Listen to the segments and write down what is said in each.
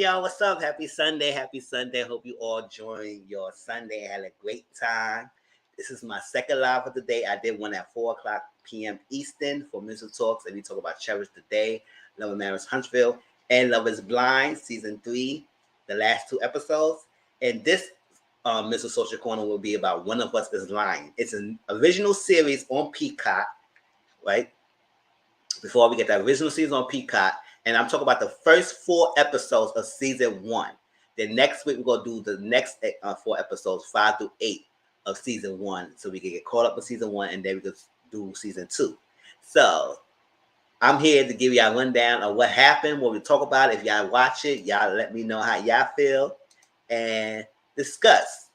y'all. What's up? Happy Sunday. Happy Sunday. Hope you all joined your Sunday. Had a great time. This is my second live of the day. I did one at 4 o'clock p.m. Eastern for Music Talks, and we talk about Cherish the Day, Love and Marriage Huntsville, and Love is Blind, Season 3, the last 2 episodes. And this Mr. Social Corner will be about One of Us is Lying. It's an original series on Peacock, right? Before we get that original season on Peacock, and I'm talking about the first 4 episodes of season 1. Then next week, we're going to do the next 4 episodes, 5 through 8 of season 1, so we can get caught up with season 1, and then we can do season 2. So I'm here to give y'all a rundown of what happened, what we talk about. If y'all watch it, y'all let me know how y'all feel and discuss.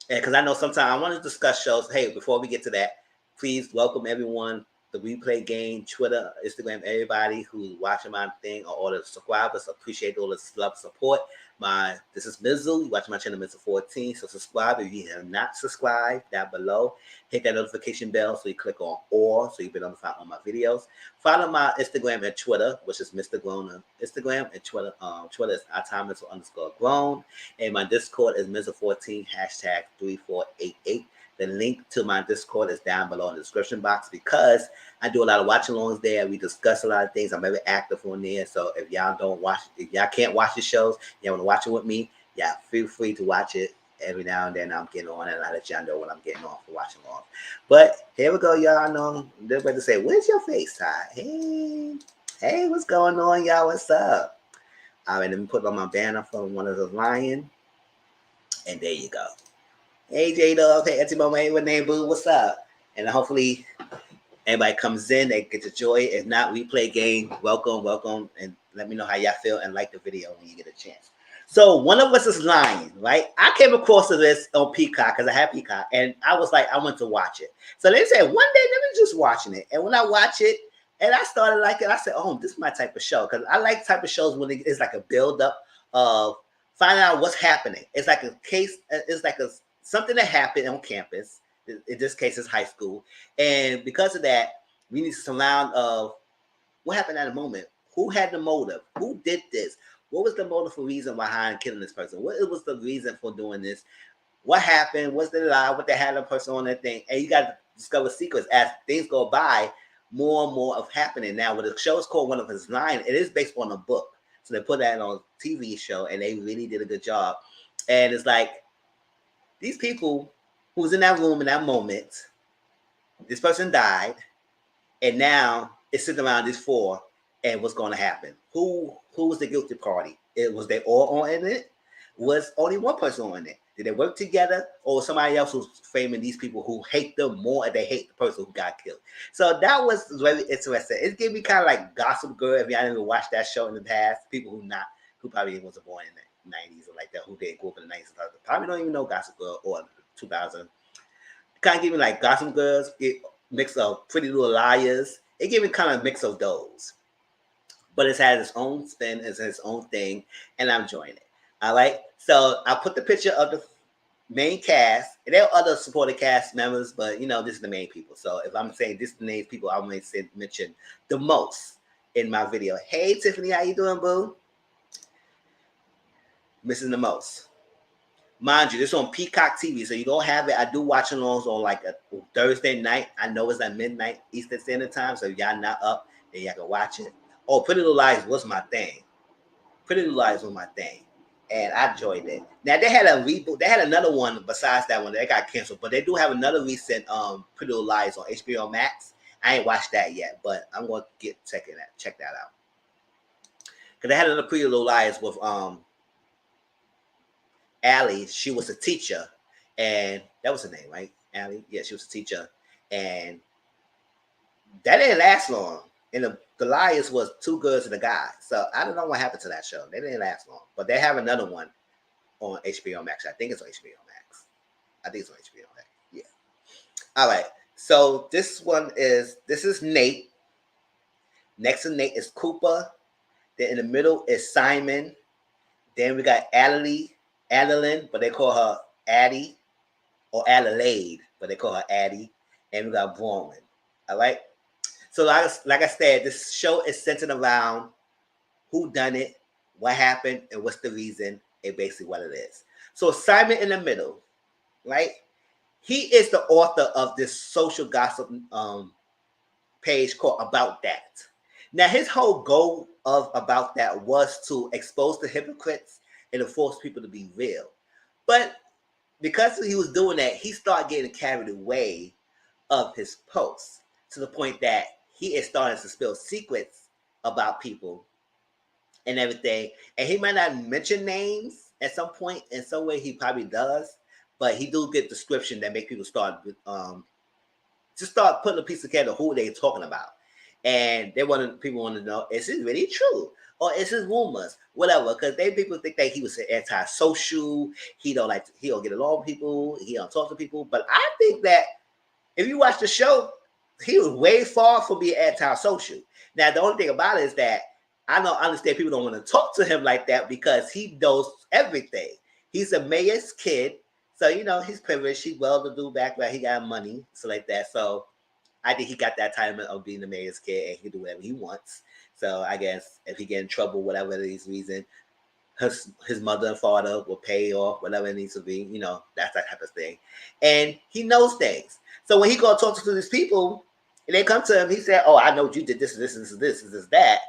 And because I know sometimes I want to discuss shows. Hey, before we get to that, please welcome everyone, the Replay Game, Twitter, Instagram, everybody who's watching my thing, or all the subscribers. Appreciate all the love, support. This is Mizzle. You watch my channel, Mizzle14. So subscribe if you have not subscribed. Down below, hit that notification bell so you click on all, so you'll be notified on my videos. Follow my Instagram and Twitter, which is Mr. Grown on Instagram, and Twitter. Twitter is @Mizzle_grown, and my Discord is Mizzle14 #3488. The link to my Discord is down below in the description box, because I do a lot of watch-alongs there. We discuss a lot of things. I'm very active on there. So if y'all can't watch the shows, y'all want to watch it with me, yeah, feel free to watch it. Every now and then I'm getting on, and I let y'all know when I'm getting on for watching along. But here we go, y'all. Know they're about to say, "Where's your face, Ty?" Hey, what's going on, y'all? What's up? All right, let me put on my banner from One of the Lion, and there you go. Hey, J-Dub. Hey, Auntie Mama. Hey, what name, boo? What's up? And hopefully everybody comes in, they get to enjoy it. If not, Replay Game. Welcome, and let me know how y'all feel, and like the video when you get a chance. So One of Us is Lying, right? I came across this on Peacock because I have Peacock, and I was like, I want to watch it. So they said, one day, let me just watching it. And when I watch it, and I started liking it, I said, oh, this is my type of show. Because I like type of shows when it's like a build-up of finding out what's happening. It's like a case, it's like something that happened on campus. In this case, it's high school. And because of that, we need to surround of what happened at the moment. Who had the motive? Who did this? What was the motive for reason behind killing this person? What was the reason for doing this? What happened? What's the lie? What they had the person on that thing? And you got to discover secrets as things go by. More and more of happening. Now, when the show is called One of Us Lying, it is based on a book. So they put that on a TV show, and they really did a good job. And it's like, these people who was in that room in that moment, this person died, and now it's sitting around these 4, and what's going to happen? Who was the guilty party? Was they all on it? Was only one person on it? Did they work together, or was somebody else who's framing these people who hate them more, and they hate the person who got killed? So that was very interesting. It gave me kind of like Gossip Girl. If y'all never watched that show in the past, people who probably wasn't born in the 90s or like that, who didn't grow up in the 90s, probably don't even know Gossip Girl or 2000. Kind of give me like Gossip Girls, mix of Pretty Little Liars. It gave me kind of a mix of those. But it's had its own spin, it's its own thing, and I'm enjoying it. All right. So I put the picture of the main cast, and there are other supporting cast members, but this is the main people. So if I'm saying this is the main people, I may mention the most in my video. Hey Tiffany, how you doing, boo? Missing the most. Mind you, this is on Peacock TV, so you don't have it. I do watch alongs on like a Thursday night. I know it's at midnight Eastern Standard Time, so if y'all not up, then y'all can watch it. Oh, Pretty Little Lies was my thing. Pretty Little Lies was my thing, and I enjoyed it. Now they had a reboot. They had another one besides that one that got canceled, but they do have another recent Pretty Little Lies on HBO Max. I ain't watched that yet, but I'm gonna check that out. Cause they had another Pretty Little Lies with Allie. She was a teacher, and that was her name, right? Allie. Yeah, she was a teacher, and that didn't last long. And the Liars was 2 girls and a guy. So I don't know what happened to that show. They didn't last long. But they have another one on HBO Max. I think it's on HBO Max. Yeah. All right. So this is Nate. Next to Nate is Cooper. Then in the middle is Simon. Then we got Adeline, but they call her Addie. Or Adelaide, but they call her Addie. And we got Bronwyn. All right. So like I said, this show is centered around who done it, what happened, and what's the reason, and basically what it is. So Simon in the middle, right? He is the author of this social gossip page called About That. Now, his whole goal of About That was to expose the hypocrites and to force people to be real. But because he was doing that, he started getting carried away of his posts to the point that he is starting to spill secrets about people and everything. And he might not mention names at some point. In some way, he probably does, but he do get description that make people start just start putting a piece together who they're talking about. And people want to know, is this really true? Or is this rumors? Whatever. Because people think that he was antisocial, he don't get along with people, he don't talk to people. But I think that if you watch the show, he was way far from being antisocial. Now the only thing about it is that I don't understand people don't want to talk to him like that because he knows everything. He's a mayor's kid. So, he's privileged. He's well-to-do background. He got money, so like that. So, I think he got that title of being the mayor's kid, and he can do whatever he wants. So, I guess if he get in trouble, whatever these reason, his mother and father will pay off whatever it needs to be. That's that type of thing. And he knows things. So when he go talk to these people, and they come to him, he said, "Oh, I know you did this, this, this, that."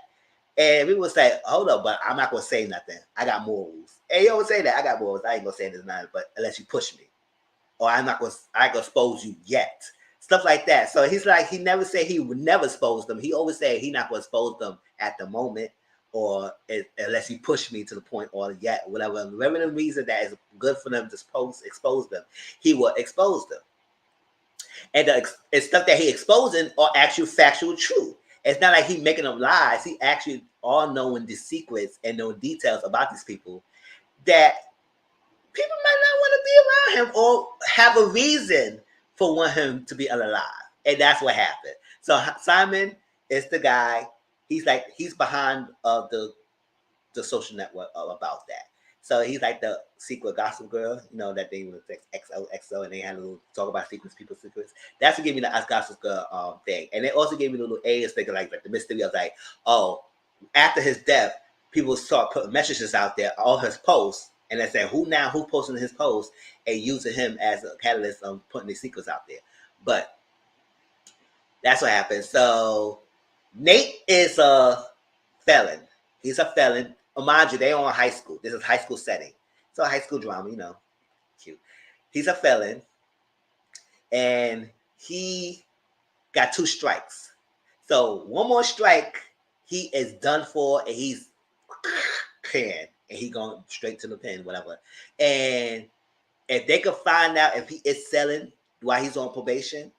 And we would say, "Hold up, but I'm not gonna say nothing. I got morals." And you always say that I got morals. I ain't gonna say this nothing, but unless you push me, or I ain't gonna expose you yet. Stuff like that. So he's like, he never said he would never expose them. He always said he not gonna expose them at the moment, or unless he push me to the point, or yet whatever the reason that is good for them to expose them, he will expose them. And the stuff that he exposing are actual factual truth. It's not like he making up lies. He actually all knowing the secrets and knowing details about these people that people might not want to be around him or have a reason for wanting him to be alive. And that's what happened. So Simon is the guy. He's behind the social network about that. So he's like the secret gossip girl, that they was XOXO and they had to talk about people's secrets. That's what gave me the gossip girl thing. And they also gave me the little alias thing, like the mystery of like, oh, after his death, people start putting messages out there, all his posts, and they say who posting his posts and using him as a catalyst of putting these secrets out there. But that's what happened. So Nate is a felon. He's a felon. Mind you, they are on high school. This is high school setting. So high school drama, cute. He's a felon. And he got 2 strikes. So one more strike, he is done for, and he's and he going straight to the pen, whatever. And if they could find out if he is selling while he's on probation,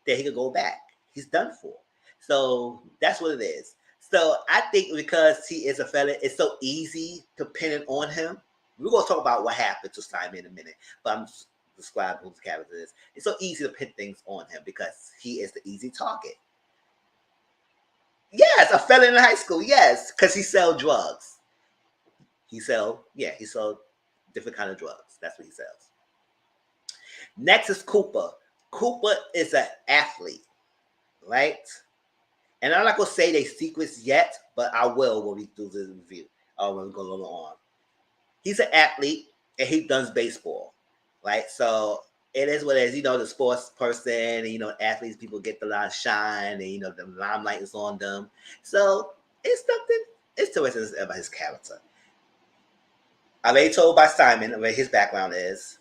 then he could go back. He's done for. So that's what it is. So I think because he is a felon, it's so easy to pin it on him. We're going to talk about what happened to Simon in a minute, but I'm just describing who the character is. It's so easy to pin things on him because he is the easy target. Yes, a felon in high school, yes, because he sell drugs. He sell different kind of drugs. That's what he sells. Next is Cooper. Cooper is an athlete, right? And I'm not going to say their secrets yet, but I will when we do this review, or when we go a little on. He's an athlete, and he does baseball, right? So it is what it is. The sports person, and, athletes, people get the lot of shine, and, the limelight is on them. So it's something, it's interesting about his character. I already told by Simon what his background is.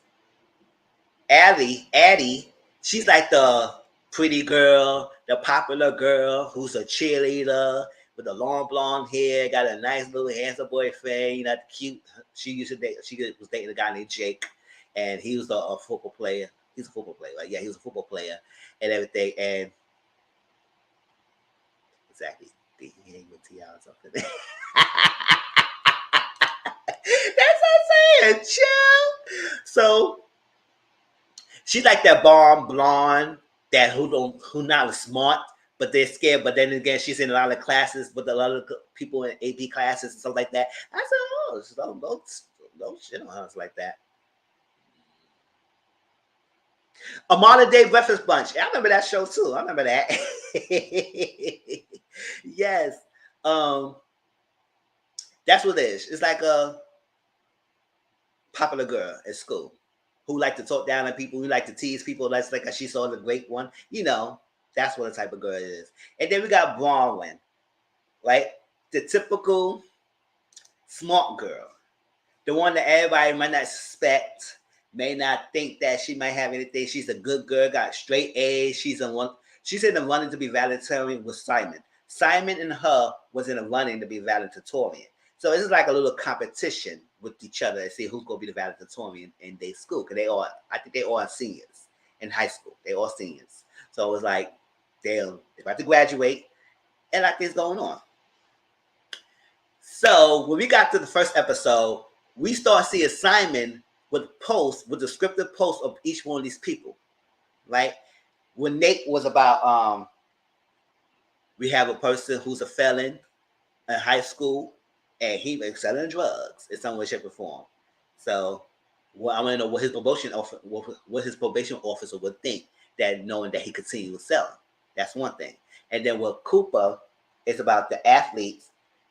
Addie, she's like the pretty girl, the popular girl who's a cheerleader with the long blonde hair, got a nice little handsome boyfriend, cute. She was dating a guy named Jake, and he was a football player. He's a football player, right? Yeah, he was a football player and everything. And exactly, he ain't with T.I. or something. That's what I'm saying, chill. So she's like that bomb blonde that who not smart, but they're scared. But then again, she's in a lot of classes with a lot of people in AP classes and stuff like that. I said, oh, don't shit on her like that. A Modern Day Breakfast Bunch. I remember that show too. I remember that. That's what it is. It's like a popular girl at school who like to talk down on people, who like to tease people. That's like a she saw the great one. You know, that's what the type of girl it is. And then we got Bronwyn, right? The typical smart girl, the one that everybody might not suspect, may not think that she might have anything. She's a good girl, got straight A's. She's in one. She's in the running to be valedictorian with Simon. Simon and her was in the running to be valedictorian. So it's like a little competition with each other to see who's gonna be the valedictorian in their school. Cause I think they all are seniors in high school. They all seniors. So it was like they're about to graduate, and like this going on. So when we got to the first episode, we start seeing Simon with posts, with descriptive posts of each one of these people, right? When Nate was about, we have a person who's a felon in high school, and he was selling drugs in some way, shape, or form. So, well, I want to know what his probation officer would think that knowing that he continued selling. That's one thing. And then with Cooper, it's about the athletes.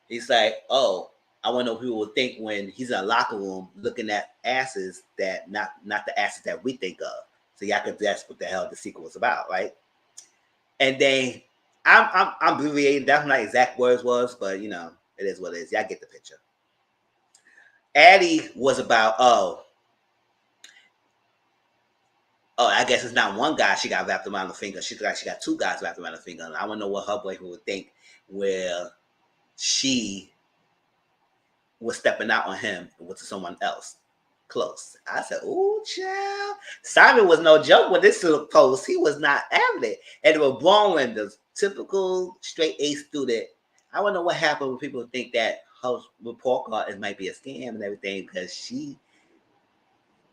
He's like, oh, I want to know what people will think when he's in a locker room looking at asses that not the asses that we think of. So y'all could guess what the hell the sequel was about, right? And then I'm abbreviating. That's not exact words was, but you know, it is what it is. Y'all get the picture. Addie was about I guess it's not one guy she got wrapped around the finger. She got two guys wrapped around the finger. And I want to know what her boyfriend would think where she was stepping out on him with someone else close. I said, "Ooh, child." Simon was no joke with this little post. He was not having it. And it was Bronwyn, the typical straight A student. I want to know what happened when people think that her report card might be a scam and everything because she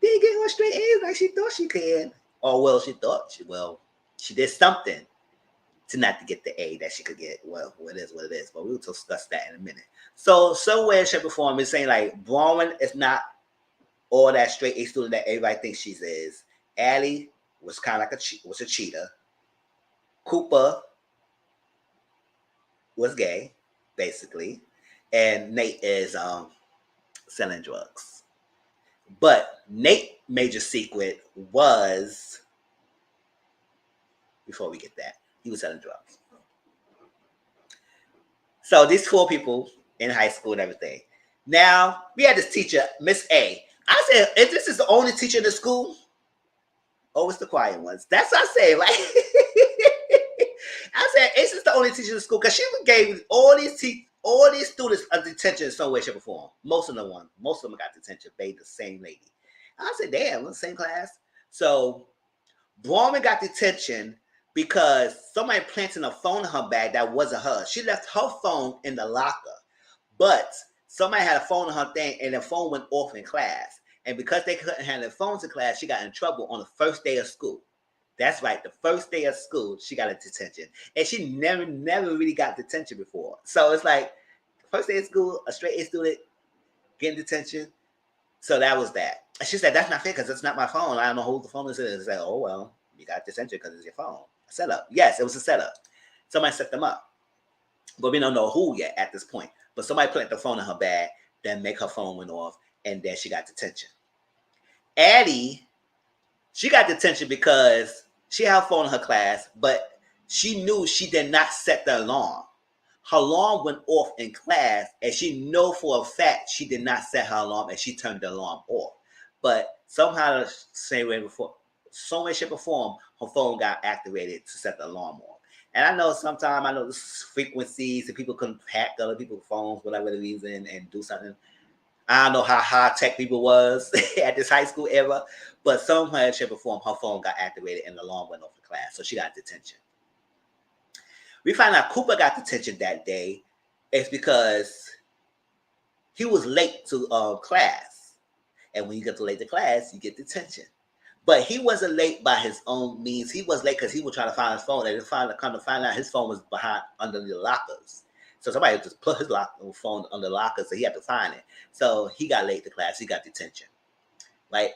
didn't get her straight A's like she thought she could. Or well, she did something to not to get the A that she could get. Well, it is what it is. But we'll discuss that in a minute. So somewhere, shape, or form is saying like Bronwyn is not all that straight A student that everybody thinks she is. Allie was kind of like was a cheater. Cooper was gay, basically, and Nate is selling drugs. But Nate's major secret was, before we get that, he was selling drugs. So these four people in high school and everything. Now we had this teacher, Miss A. I said, if this is the only teacher in the school, oh, it's the quiet ones. That's what I say, right? I said, this is the only teacher in the school because she gave all these students a detention in some way, shape, or form. Most of them got detention. They the same lady. I said, damn, we're in the same class. So Bronwyn got detention because somebody planted a phone in her bag that wasn't hers. She left her phone in the locker, but somebody had a phone in her thing, and the phone went off in class. And because they couldn't have their phones in class, she got in trouble on the first day of school. That's right, the first day of school, she got a detention. And she never really got detention before. So it's like, first day of school, a straight A student getting detention. So that was that. And she said, that's not fair because it's not my phone. I don't know who the phone is. It's like, oh, well, you got detention because it's your phone. A setup. Yes, it was a setup. Somebody set them up. But we don't know who yet at this point. But somebody put the phone in her bag, then make her phone went off, and then she got detention. Addie, she got detention because she had her phone in her class, but she knew she did not set the alarm. Her alarm went off in class, and she knew for a fact she did not set her alarm, and she turned the alarm off. But somehow, some way, shape, or form, her phone got activated to set the alarm off. And I know sometimes, there's frequencies and people couldn't hack other people's phones, whatever the reason, and do something. I don't know how high tech people was at this high school era, but somehow, shape, or form, her phone got activated and the alarm went off in class, so she got detention. We find out Cooper got detention that day. It's because he was late to class, and when you get late to class, you get detention. But he wasn't late by his own means. He was late because he was trying to find his phone, and come to find out his phone was behind under the lockers. So somebody just put his phone under the locker, so he had to find it. So he got late to class. He got detention, right?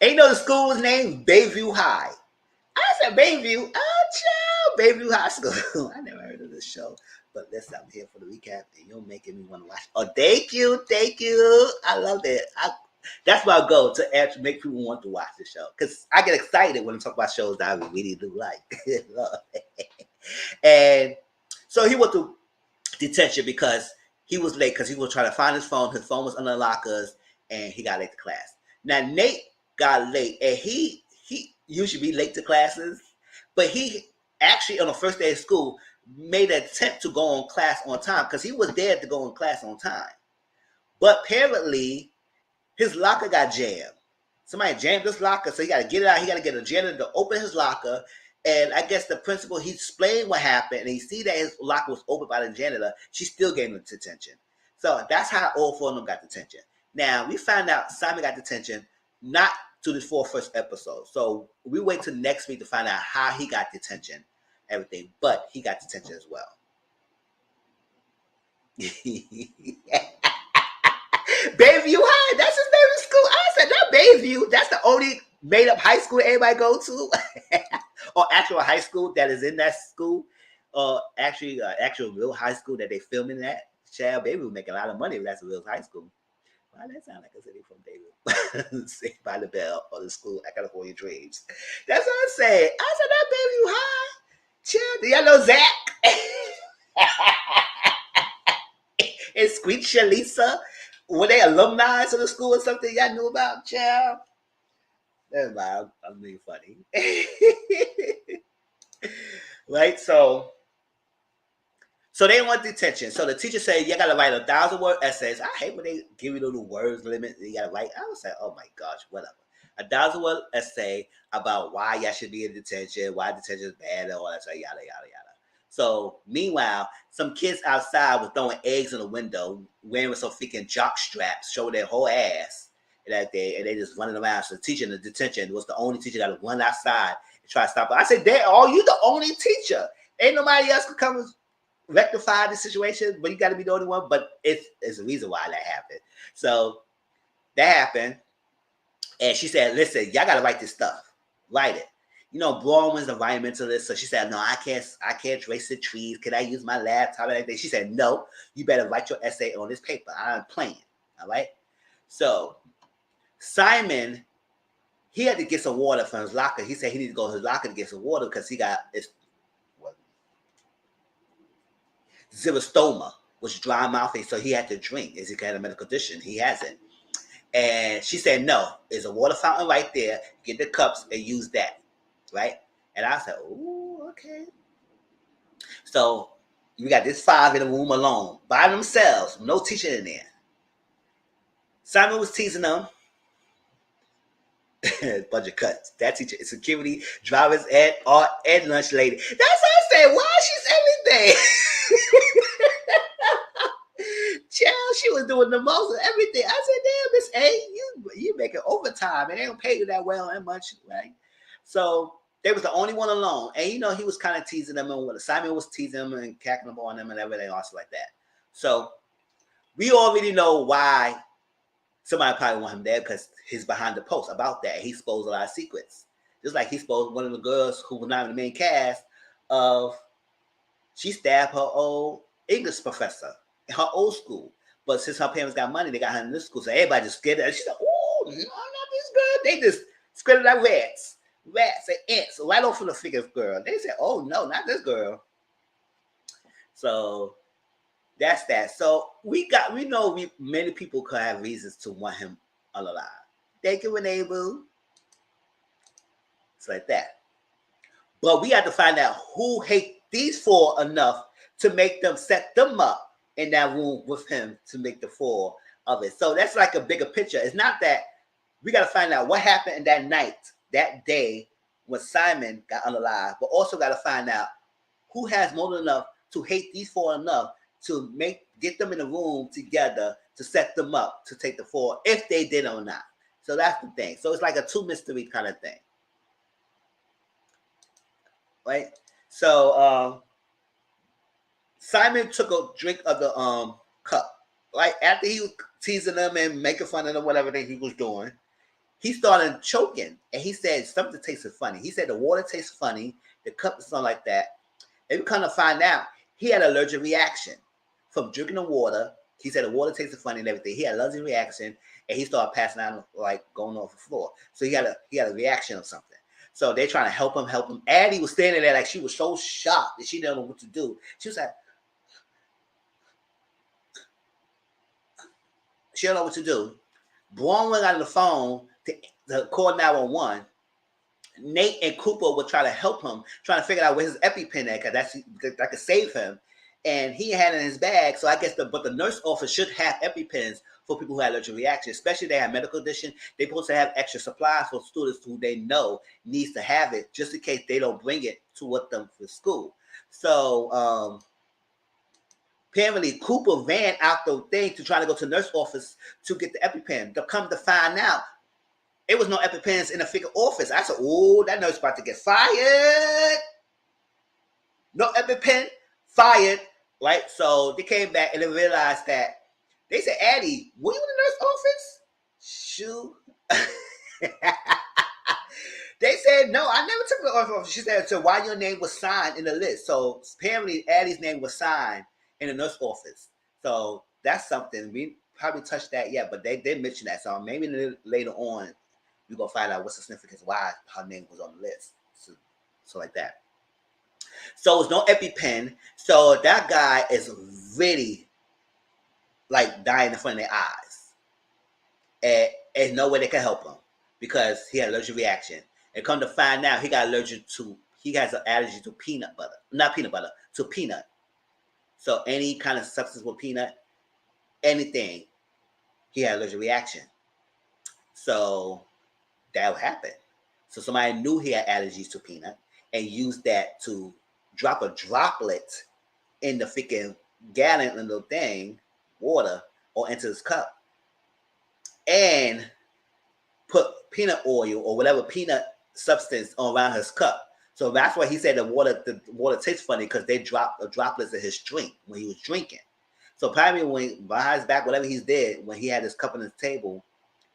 Ain't know the school was named Bayview High. I said Bayview. Oh, child, Baby High School. I never heard of this show. But listen, I'm here for the recap, and you're making me want to watch. Oh, thank you. I love it. That's why I go to actually make people want to watch the show. Because I get excited when I talk about shows that I really do like. And so he went to detention because he was late because he was trying to find his phone. His phone was under the lockers, and he got late to class. Now, Nate got late, and he usually be late to classes, but he actually, on the first day of school, made an attempt to go on class on time because he was there to go on class on time. But apparently, his locker got jammed. Somebody jammed his locker, so he got to get it out. He got to get a janitor to open his locker. And I guess the principal, he explained what happened, and he see that his locker was opened by the janitor. She still gave him detention. So that's how all four of them got detention. Now, we found out Simon got detention not to the first episode. So we wait till next week to find out how he got detention, everything. But he got detention as well. Bayview High, that's his name in school. I said, not Bayview. That's the only made-up high school everybody go to. Or actual high school that is in that school. Actually, actual real high school that they filming at. Child, Bayview would make a lot of money if that's a real high school. Why that sound like a city from Bayview? Saved by the Bell or the school. I gotta hold your dreams. That's what I said. I said, that Bayview High. Child, do y'all know Zach? And Squeak Shalisa? Were they alumni of the school or something y'all knew about, child? That's why I'm being funny. Right? So they want detention. So the teacher said, you got to write 1,000-word essays. I hate when they give you the little words limit you got to write. I was like, oh my gosh, whatever. 1,000-word essay about why y'all should be in detention, why detention is bad, and all that stuff, yada, yada, yada. So meanwhile, some kids outside were throwing eggs in the window, wearing some freaking jock straps, showing their whole ass. And they just running around. So the teacher in the detention was the only teacher that would run outside and try to stop it. I said, you the only teacher. Ain't nobody else could come and rectify the situation, but you got to be the only one. But it's a reason why that happened. So that happened. And she said, listen, y'all got to write this stuff. Write it. You know, Braun was an environmentalist, so she said, no, I can't trace the trees. Can I use my laptop and everything? She said, no, you better write your essay on this paper. I'm playing. All right? So Simon, he had to get some water from his locker. He said he needed to go to his locker to get some water because he got xerostoma, which is dry mouthing, so he had to drink. As he had a medical condition, he hasn't. And she said, no, there's a water fountain right there. Get the cups and use that. Right? And I said, oh, okay. So we got this 5 in the room alone, by themselves, no teacher in there. Simon was teasing them. Bunch of cuts. That teacher is security, driver's ed, art, and lunch lady. That's what I said. Why she's everything? Child, she was doing the most of everything. I said, damn, Miss A, you making overtime, and they don't pay you that well and much, right? So they was the only one alone. And, he was kind of teasing them. And Simon was teasing them and cacking them on them and everything else like that. So we already know why somebody probably want him there because he's behind the post about that. He exposed a lot of secrets. Just like he exposed one of the girls who was not in the main cast of she stabbed her old English professor in her old school. But since her parents got money, they got her in this school. So everybody just scared her. She said, oh, no, not this girl. They just scared like rats and ants right off of the figure girl. They said, oh no, not this girl. So that's that. So we know many people could have reasons to want him alive. Thank you, Renee Boo. It's like that. But we have to find out who hate these 4 enough to make them set them up in that room with him to make the 4 of it. So that's like a bigger picture. It's not that we got to find out what happened in that night, that day when Simon got unalive, but also got to find out who has more than enough to hate these 4 enough to get them in a room together to set them up to take the 4 if they did or not. So that's the thing. So it's like a 2 mystery kind of thing. Right? So Simon took a drink of the cup. Right? After he was teasing them and making fun of them, whatever thing he was doing, he started choking. And he said something tasted funny. He said the water tastes funny, the cup is something like that. And we come to find out he had an allergic reaction from drinking the water. He said the water tasted funny and everything. He had an allergic reaction, and he started passing out, like going off the floor. So he had a reaction of something. So they're trying to help him. Addie was standing there like she was so shocked that she didn't know what to do. She was like, she don't know what to do. Braun went out on the phone to call 911. Nate and Cooper would try to help him, trying to figure out where his EpiPen at, because that could save him. And he had it in his bag. So I guess the nurse office should have EpiPens for people who had allergic reactions, especially if they have medical condition. They're supposed to have extra supplies for students who they know needs to have it, just in case they don't bring it to them for school. So apparently Cooper ran out the thing to try to go to the nurse office to get the EpiPen. To come to find out, it was no EpiPens in the freaking office. I said, oh, that nurse about to get fired. No EpiPen, fired. Right? So they came back and they realized that they said, Addie, were you in the nurse office? Shoot. They said, no, I never took the office. She said, so why your name was signed in the list? So apparently Addie's name was signed in the nurse office. So that's something. We probably touched that yet, but they did mention that. So maybe later on, we're going to find out what's the significance, why her name was on the list. So like that. So it's no EpiPen. So that guy is really like dying in front of their eyes. And no way they can help him because he had an allergic reaction. And come to find out, he has an allergy to peanut butter. Not peanut butter, to peanut. So any kind of substance with peanut, anything, he had an allergic reaction. So that would happen. So somebody knew he had allergies to peanut and used that to drop a droplet in the freaking gallon little thing, water, or into his cup, and put peanut oil or whatever peanut substance around his cup. So that's why he said the water tastes funny, because they dropped the droplets in his drink when he was drinking. So probably when behind his back, whatever he did, when he had his cup on his table,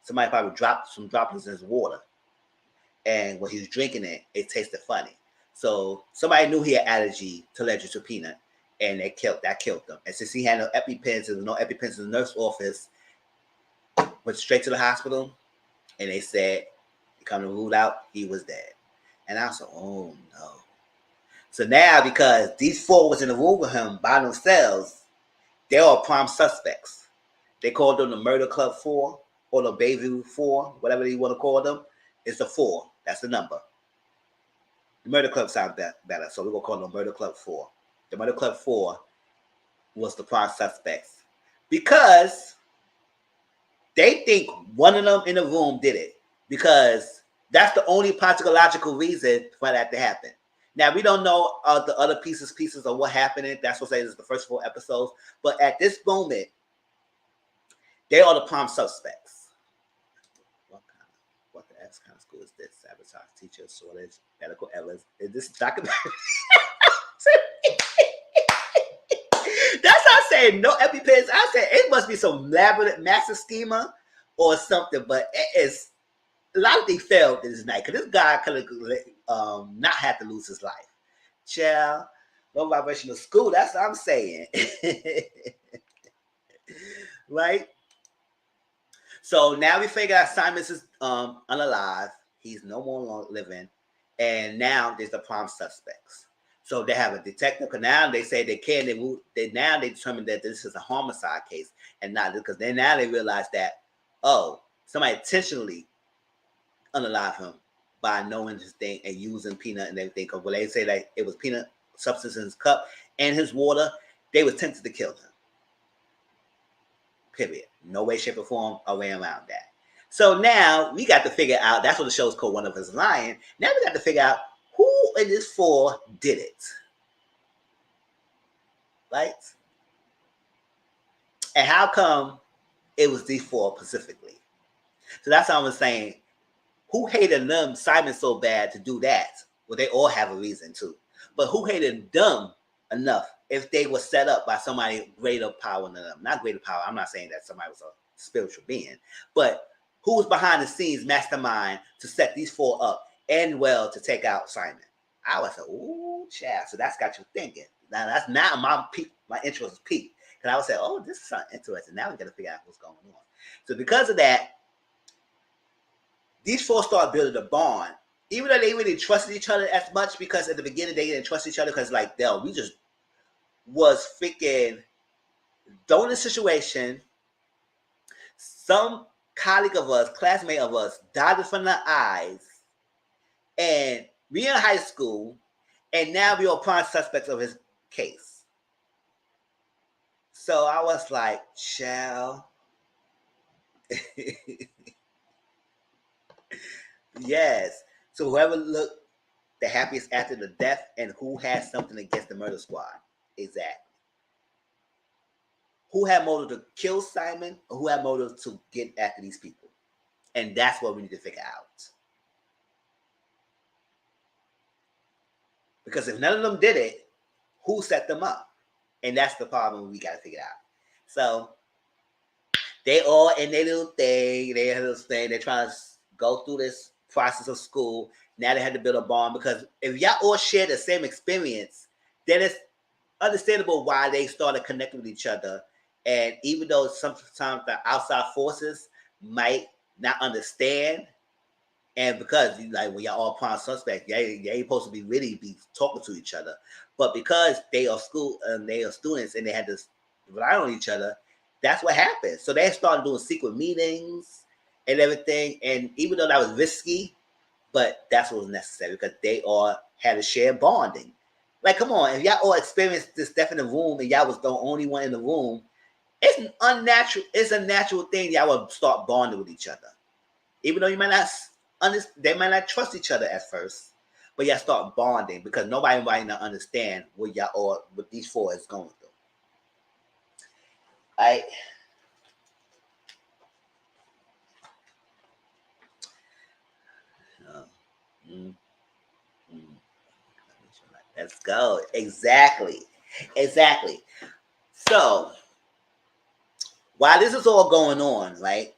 somebody probably dropped some droplets in his water. And when he was drinking it, it tasted funny. So somebody knew he had allergy to peanut, and that killed him. And since he had no EpiPens, there was no EpiPens in the nurse office, went straight to the hospital, and they said, come to rule out, he was dead. And I was like, oh no. So now, because these four was in the room with him by themselves, they're all prime suspects. They called them the Murder Club 4 or the Bayview 4, whatever you want to call them. It's the 4. That's the number. The Murder Club sounds better, so we're going to call them the Murder Club 4. The Murder Club 4 was the prime suspects because they think one of them in the room did it, because that's the only logical reason for that to happen. Now, we don't know the other pieces of what happened. That's what says the first 4 episodes. But at this moment, they are the prime suspects. What the X kind of school is this? Sabotage teacher, shortage, medical errors. Is this documentary? That's how I say no EpiPens. I said it must be some elaborate massive schema or something, but it is a lot of things failed this night, because this guy could have not had to lose his life. Child, no vibrational school. That's what I'm saying. Right? So now we figure out Simons is unalive. He's no more living. And now there's the prime suspects. So they have a detective, because now they say they determined that this is a homicide case and not, because now they realize that, oh, somebody intentionally unalive him by knowing his thing and using peanut and everything. Because when they say that it was peanut substance in his cup and his water, they were tempted to kill him. Period. No way, shape, or form a way around that. So now we got to figure out, that's what the show's called, One of Us Lying. Now we got to figure out who in this 4 did it. Right? And how come it was these 4 specifically? So that's how I was saying, who hated them, Simon, so bad to do that? Well, they all have a reason to. But who hated them enough if they were set up by somebody greater power than them? Not greater power. I'm not saying that somebody was a spiritual being. But who was behind the scenes mastermind to set these 4 up and, well, to take out Simon? I was like, ooh, child. So that's got you thinking. Now that's now my interest is peaked. Because I was saying, oh, this is something interesting. Now we got to figure out what's going on. So because of that, these four started building a bond. Even though they really trusted each other as much, because at the beginning they didn't trust each other, because like, we just was freaking thrown in a situation. Some colleague of us, classmate of us, died in front of our eyes, and we in high school, and now we are prime suspects of his case. So I was like, child. Yes. So whoever looked the happiest after the death, and who has something against the murder squad. Exactly. Who had motive to kill Simon, or who had motive to get after these people? And that's what we need to figure out. Because if none of them did it, who set them up? And that's the problem we got to figure out. So they all in their little thing. They're trying to go through this process of school. Now they had to build a bond, because if y'all all share the same experience, then it's understandable why they started connecting with each other. And even though sometimes the outside forces might not understand, and because like when y'all all prime suspects, they ain't supposed to be talking to each other, but because they are school and they are students and they had to rely on each other, that's what happened. So they started doing secret meetings and everything. And even though that was risky, but that's what was necessary, because they all had a shared bonding. Like, come on, if y'all all experienced this death in the room and y'all was the only one in the room, it's unnatural. It's a natural thing. Y'all will start bonding with each other, even though you might not they might not trust each other at first, but y'all start bonding because nobody might not understand what these four is going through. Right? Let's go. Exactly. So while this is all going on, right?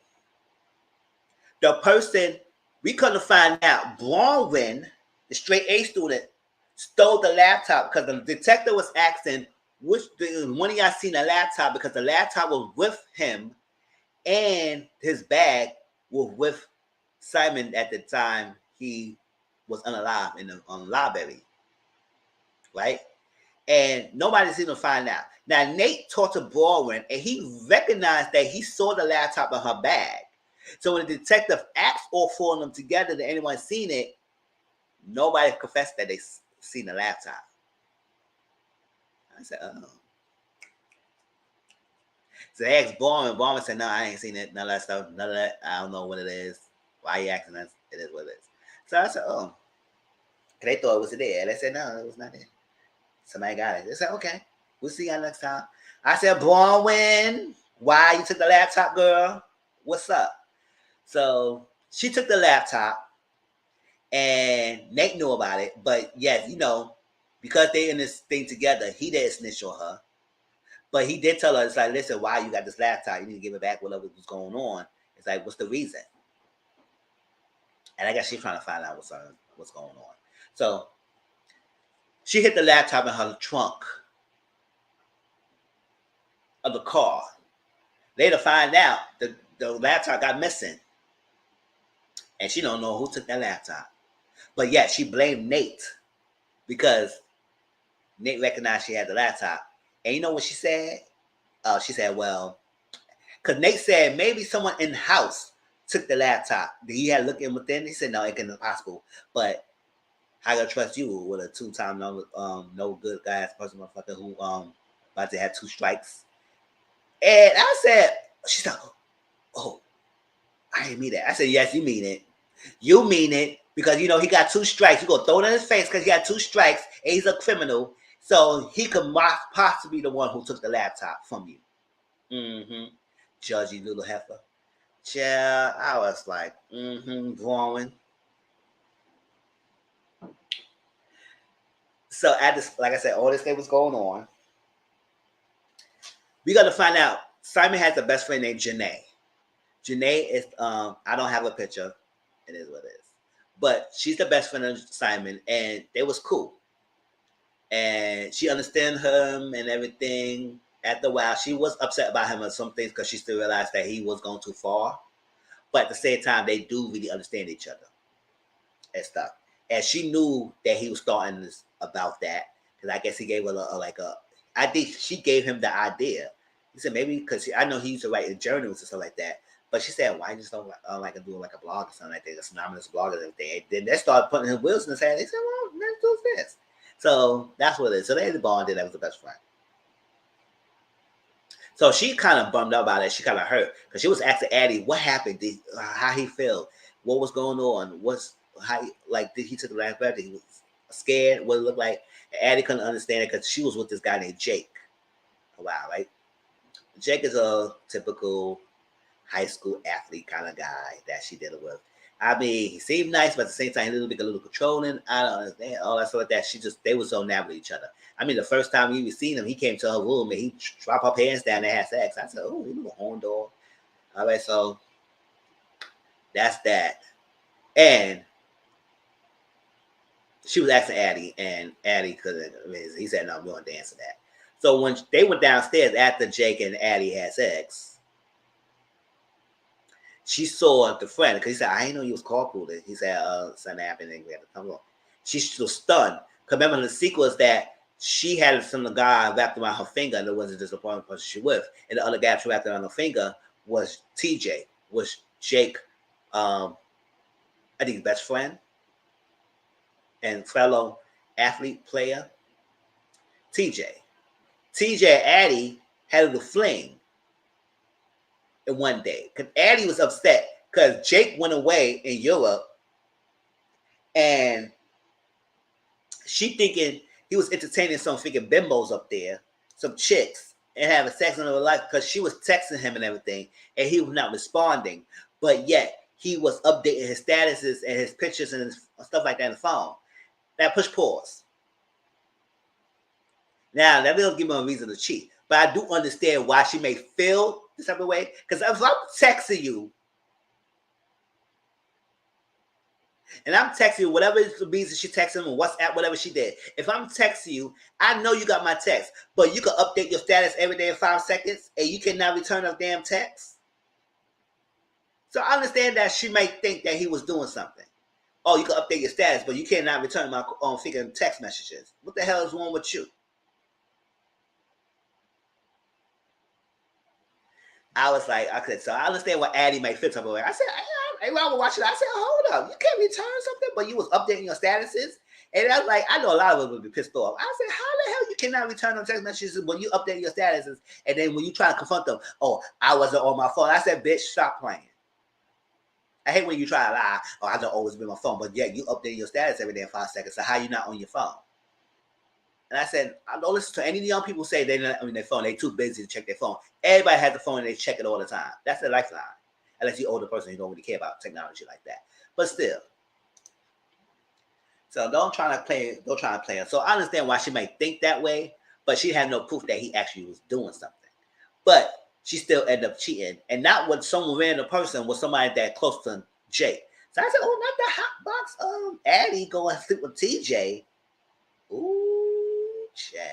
The person we couldn't find out, Bronwyn, the straight A student, stole the laptop because the detective was asking which one of y'all seen the laptop, because the laptop was with him and his bag was with Simon at the time he was unalive in the library, right? And nobody seemed to find out. Now Nate talked to Baldwin, and he recognized that he saw the laptop in her bag. So when the detective asked all four of them together, did anyone seen it? Nobody confessed that they seen the laptop. I said, oh. So they asked Baldwin. Baldwin said, no, I ain't seen it. None of that stuff. None of that. I don't know what it is. Why are you asking us? It is what it is. So I said, oh. They thought it was there. They said, no, it was not there. Somebody got it. They said, okay, we'll see y'all next time. I said, Bronwyn, why you took the laptop, girl? What's up? So she took the laptop, and Nate knew about it. But yes, because they in this thing together, he didn't snitch on her. But he did tell her, it's like, listen, why you got this laptop? You need to give it back, whatever was going on. It's like, what's the reason? And I guess she's trying to find out what's going on. So she hid the laptop in her trunk of the car. Later find out the laptop got missing. And she don't know who took that laptop. But yeah, she blamed Nate because Nate recognized she had the laptop. And you know what she said? She said, well, because Nate said maybe someone in the house took the laptop. He had looked in within. He said, no, it can't be possible. But how gonna trust you with a 2-time no good guy person motherfucker who about to have 2 strikes? And I said, she's like, oh, I didn't mean that. I said, yes, you mean it. You mean it, because he got 2 strikes. You gonna throw it in his face because he got 2 strikes and he's a criminal. So he could possibly be the one who took the laptop from you. Mm-hmm. Judgy little heifer. Yeah, I was like, growing. So at this, like I said, all this thing was going on. We got to find out. Simon has a best friend named Janae. Janae is, I don't have a picture. It is what it is. But she's the best friend of Simon, and they was cool. And she understand him and everything. After a while, she was upset about him on some things because she still realized that he was going too far. But at the same time, they do really understand each other and stuff. And she knew that he was starting this, about that, because I guess he gave her a. I think she gave him the idea. He said maybe because I know he used to write in journals and stuff like that. But she said, "Why just don't like do like a blog or something like that, a anonymous blog and everything?" And then they started putting his wheels in his head. They said, "Well, let's do this." So that's what it is. So they had the bond. That was the best friend. So she kind of bummed out about it. She kind of hurt because she was asking Addie what happened, how he felt, what was going on, did he took the last breath? He was scared. What it looked like. And Addie couldn't understand it because she was with this guy named Jake. A while, right? Jake is a typical high school athlete kind of guy that she dealt with. I mean, he seemed nice, but at the same time, a little controlling. I don't understand all that stuff like that. They were so enamored with each other. I mean, the first time we seen him, he came to her room and he dropped her pants down and had sex. I said, "Oh, you little horn dog." All right, so that's that. And she was asking Addie, and Addie couldn't. I mean, he said, "No, we don't dance to that." So when they went downstairs after Jake and Addie had sex, she saw the friend because he said, "I didn't know you was carpooling." He said, "Something happened and we had to come on." She was stunned. Because remember, the sequel is that she had some guy wrapped around her finger, and it wasn't just the one person she with. And the other guy she wrapped around her finger was TJ, was Jake, I think his best friend and fellow athlete player, TJ. TJ and Addie had a little fling in one day. Because Addie was upset because Jake went away in Europe and she thinking he was entertaining some freaking bimbos up there, some chicks, and having sex in her life because she was texting him and everything, and he was not responding. But yet he was updating his statuses and his pictures and his stuff like that on the phone. Now push pause. Now that doesn't give me a reason to cheat, but I do understand why she may feel this type of way. Because if I'm texting you, and I'm texting you, whatever the reason she texted him, or WhatsApp, whatever she did. If I'm texting you, I know you got my text, but you can update your status every day in 5 seconds, and you cannot return a damn text. So I understand that she might think that he was doing something. Oh, you can update your status, but you cannot return my freaking text messages. What the hell is wrong with you? I was like, okay, so I understand what Addie might feel type of way. I said, hey, when I was watching it, I said, hold up, you can't return something, but you was updating your statuses. And I was like, I know a lot of us would be pissed off. I said, how the hell you cannot return them text messages when you update your statuses? And then when you try to confront them, oh, I wasn't on my phone. I said, bitch, stop playing. I hate when you try to lie. Oh, I don't always be on my phone, but yeah, you update your status every day in 5 seconds. So how you not on your phone? And I said, I don't listen to any young people say they're not on their phone. They're too busy to check their phone. Everybody has a phone and they check it all the time. That's their lifeline. Unless you're an older person, you don't really care about technology like that. But still. So don't try to play it. So I understand why she might think that way, but she had no proof that he actually was doing something. But she still ended up cheating. And not with some random person, with somebody that close to Jake. So I said, oh, not the hot box Addie going to sleep with TJ. Ooh, child.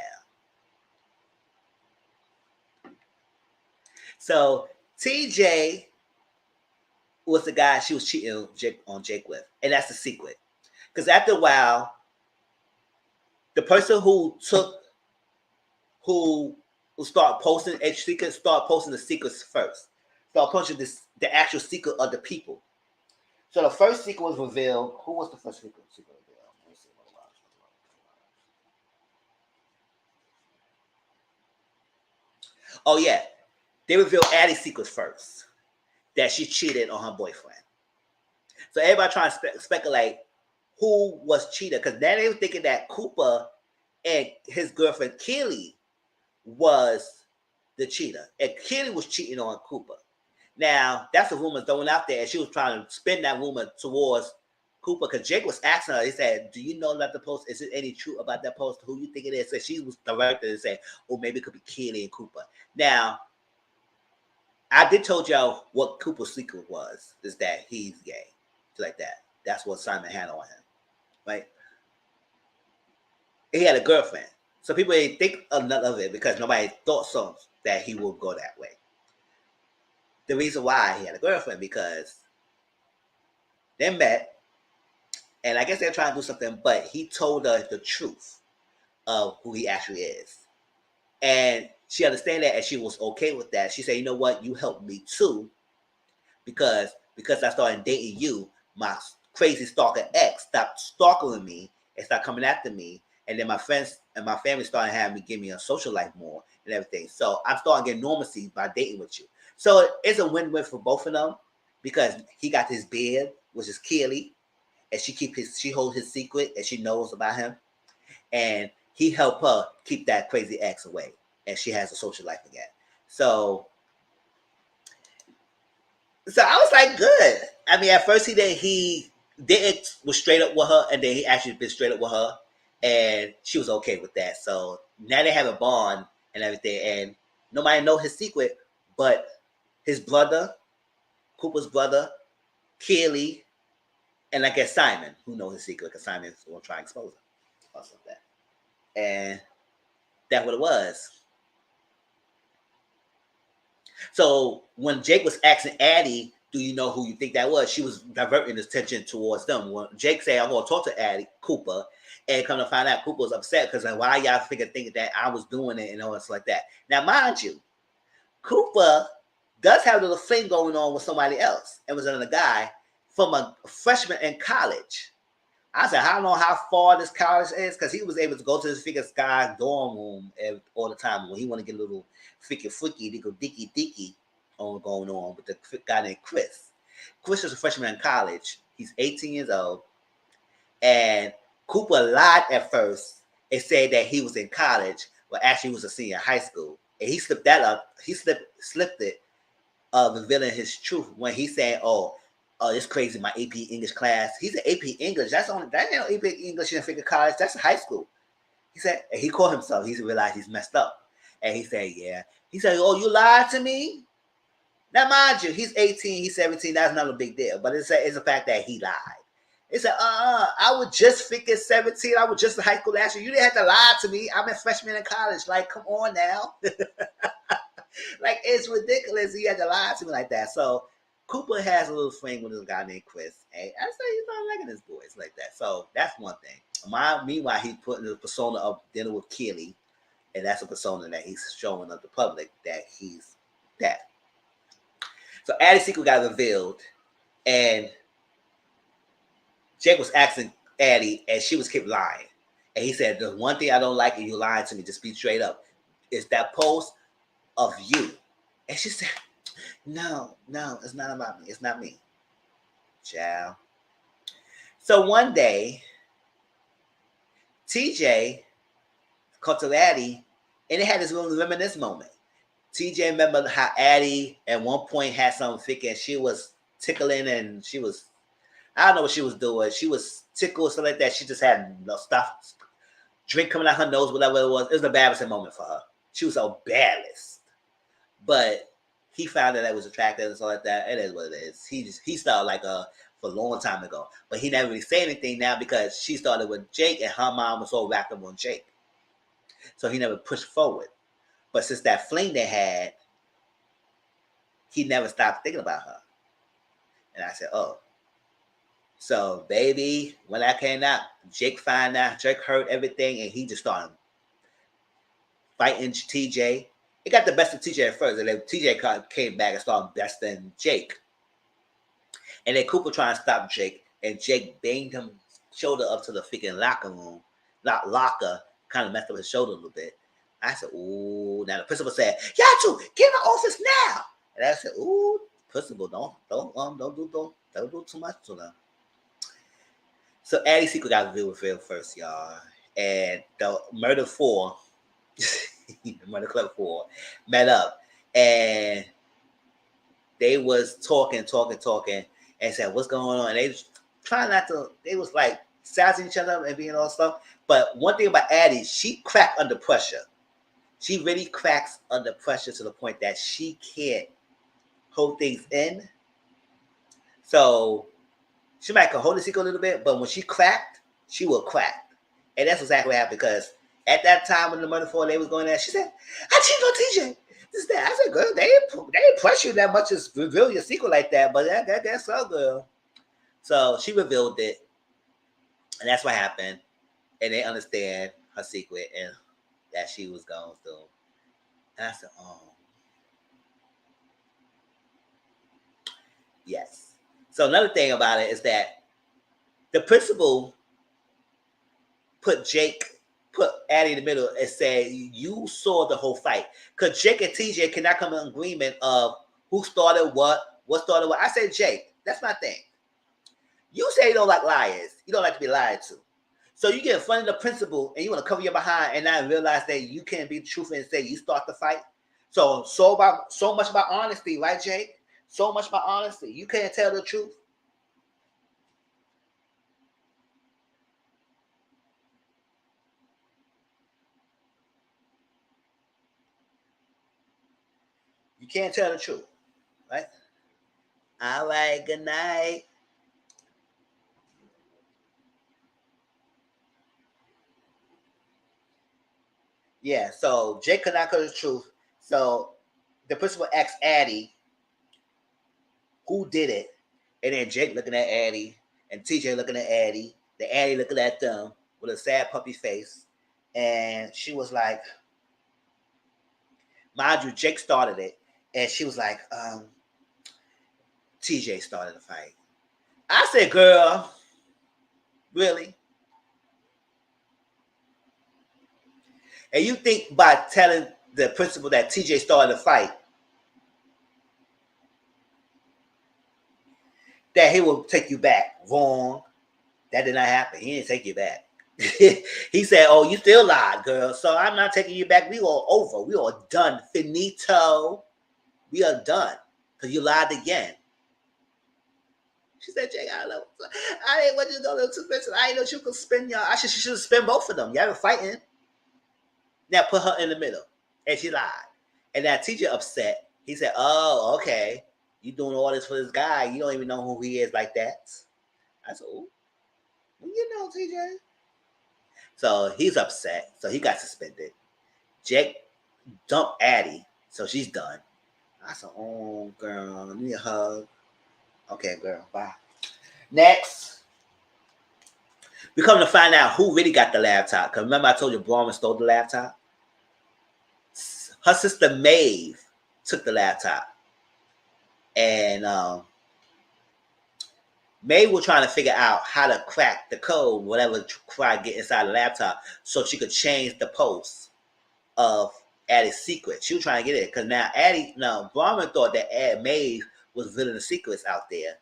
So TJ was the guy she was cheating on Jake with. And that's the secret. Because after a while, the person who start posting edge secrets, start posting the secrets first. Start posting the actual secret of the people. So the first secret was revealed. Who was the first secret revealed? Let me see what it was. Oh yeah. They revealed Addie's secrets first. That she cheated on her boyfriend. So everybody trying to speculate who was cheated. Because then they were thinking that Cooper and his girlfriend Kelly was the cheater. And Kelly was cheating on Cooper. Now, that's the rumor thrown out there. And she was trying to spin that rumor towards Cooper. Because Jake was asking her, he said, do you know about the post? Is there any truth about that post? Who you think it is? So she was directed and said, oh, maybe it could be Kelly and Cooper. Now, I did told y'all what Cooper's secret was, is that he's gay. Like that. That's what Simon had on him, right? He had a girlfriend. So people didn't think of it because nobody thought so that he would go that way. The reason why he had a girlfriend because they met, and I guess they're trying to do something, but he told her the truth of who he actually is. And she understand that and she was okay with that. She said, you know what, you helped me too, because I started dating you, my crazy stalker ex stopped stalking me and started coming after me. And then my friends and my family started having me give me a social life more and everything. So I'm starting getting normalcy by dating with you. So it's a win-win for both of them because he got his beard, which is Keely, and she holds his secret and she knows about him. And he helped her keep that crazy ex away. And she has a social life again. So I was like, good. I mean, at first he didn't was straight up with her, and then he actually been straight up with her, and she was okay with that. So now they have a bond and everything, and nobody know his secret, but his brother, Cooper's brother, Keely, and I guess Simon, who know his secret because Simon will try to expose him or something. And that's what it was. So when Jake was asking Addie, do you know who you think that was? She was diverting his attention towards them. When Jake said, I'm going to talk to Addie, Cooper, and come to find out Cooper was upset because like, why y'all thinking that I was doing it and all this like that. Now, mind you, Cooper does have a little thing going on with somebody else. It was another guy from a freshman in college. I said, I don't know how far this college is because he was able to go to this figure guy dorm room all the time. When he want to get a little freaky, dicky going on with the guy named Chris. Chris is a freshman in college. He's 18 years old. And Cooper lied at first and said that he was in college, but actually he was a senior in high school. And he slipped that up. He slipped it, revealing his truth when he said, oh, it's crazy, my AP English class. He said AP English. That ain't no AP English in Figure College. That's high school. He said, and he called himself. He realized he's messed up. And he said, yeah. He said, oh, you lied to me? Now, mind you, he's 18, he's 17. That's not a big deal. But it's a fact that he lied. He said, I was just freaking 17. I was just in high school last year. You didn't have to lie to me. I'm a freshman in college. Like, come on now. Like, it's ridiculous. He had to lie to me like that. So, Cooper has a little fling with this guy named Chris. And I say he's not liking his boys like that. So, that's one thing. Meanwhile, he's putting the persona of dinner with Keely. And that's a persona that he's showing of the public that he's that. So, Addie's secret got revealed. And Jake was asking Addie, and she was kept lying. And he said, the one thing I don't like is you lying to me. Just be straight up. It's that post of you. And she said, no, it's not about me. It's not me. Child. So one day, TJ called to Addie, and they had this little reminisce moment. TJ remembered how Addie at one point had something thick, and she was tickling, and she was, I don't know what she was doing. She was tickled, something like that. She just had stuff, drink coming out her nose, whatever it was. It was an embarrassing moment for her. She was embarrassed. But he found that was attractive and stuff like that. It is what it is. He started like for a long time ago. But he never really said anything now because she started with Jake and her mom was so wrapped up on Jake. So he never pushed forward. But since that fling they had, he never stopped thinking about her. And I said, oh. So, baby, when I came out, Jake found out, Jake heard everything, and he just started fighting TJ. It got the best of TJ at first, and then TJ came back and started besting Jake. And then Cooper trying to stop Jake, and Jake banged him shoulder up to the freaking locker room, locker, kind of messed up his shoulder a little bit. I said, ooh. Now the principal said, y'all two, get in the office now. And I said, ooh, principal, don't do too much to them. So Addie's secret got revealed first, y'all. And the Murder 4, the Murder Club 4, met up. And they was talking, and said, what's going on? And they was trying not to, they was like sassing each other and being all stuff. But one thing about Addie, she cracked under pressure. She really cracks under pressure to the point that she can't hold things in. So She might could hold the secret a little bit, but when she cracked, she will crack. And that's exactly what happened because at that time when the money for they was going there, she said, I cheated on TJ. This that. I said, girl, they ain't press you that much to reveal your secret like that, but that's so girl. So she revealed it, and that's what happened. And they understand her secret and that she was going through. And I said, oh, yes. So another thing about it is that the principal put Addie in the middle and said, you saw the whole fight. Because Jake and TJ cannot come in agreement of who started what started what. I said, Jake, that's my thing. You say you don't like liars. You don't like to be lied to. So you get in front of the principal and you want to cover your behind and not realize that you can't be truthful and say you start the fight. So much about honesty, right, Jake? So much about honesty. You can't tell the truth. You can't tell the truth, right? All right, good night. Yeah, so Jake could not tell the truth. So the principal asked Addie who did it. And then Jake looking at Addie and TJ looking at Addie. The Addie looking at them with a sad puppy face. And she was like, mind you, Jake started it. And she was like, TJ started the fight. I said, girl, really? And you think by telling the principal that TJ started the fight that he will take you back? Wrong. That did not happen. He didn't take you back. He said, oh, you still lied, girl. So I'm not taking you back. We are over. We are done. Finito. We are done. Because you lied again. She said, Jake, I don't know. I didn't want you to go to suspension. I didn't know you could spin y'all. She should spin both of them. Y'all been fighting. Now put her in the middle. And she lied. And that teacher upset. He said, oh, okay. You doing all this for this guy. You don't even know who he is like that. I said, oh, well, you know, TJ. So he's upset. So he got suspended. Jake dumped Addie. So she's done. I said, oh, girl, let me a hug. Okay, girl, bye. Next, we come to find out who really got the laptop. Because remember I told you Braun stole the laptop? Her sister Maeve took the laptop. And Maeve was trying to figure out how to crack the code, whatever try to get inside the laptop, so she could change the post of Addie's secret. She was trying to get it. Because now Braun thought that Maeve was revealing the secrets out there.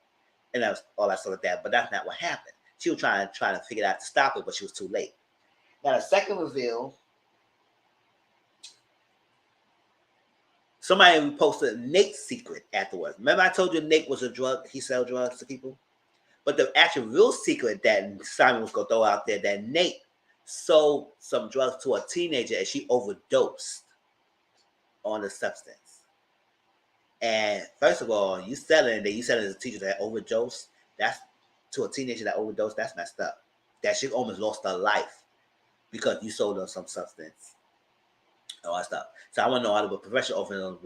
And that was all that stuff like that. But that's not what happened. She was trying to figure out to stop it, but she was too late. Now the second reveal, somebody posted Nate's secret afterwards. Remember I told you Nate was a drug, he sell drugs to people? But the actual real secret that Simon was gonna throw out there, that Nate sold some drugs to a teenager and she overdosed on the substance. And first of all, you selling as a teacher that overdose, that's to a teenager that overdosed, that's messed up. That she almost lost her life because you sold her some substance. All that stuff. So I want to know how the professional officer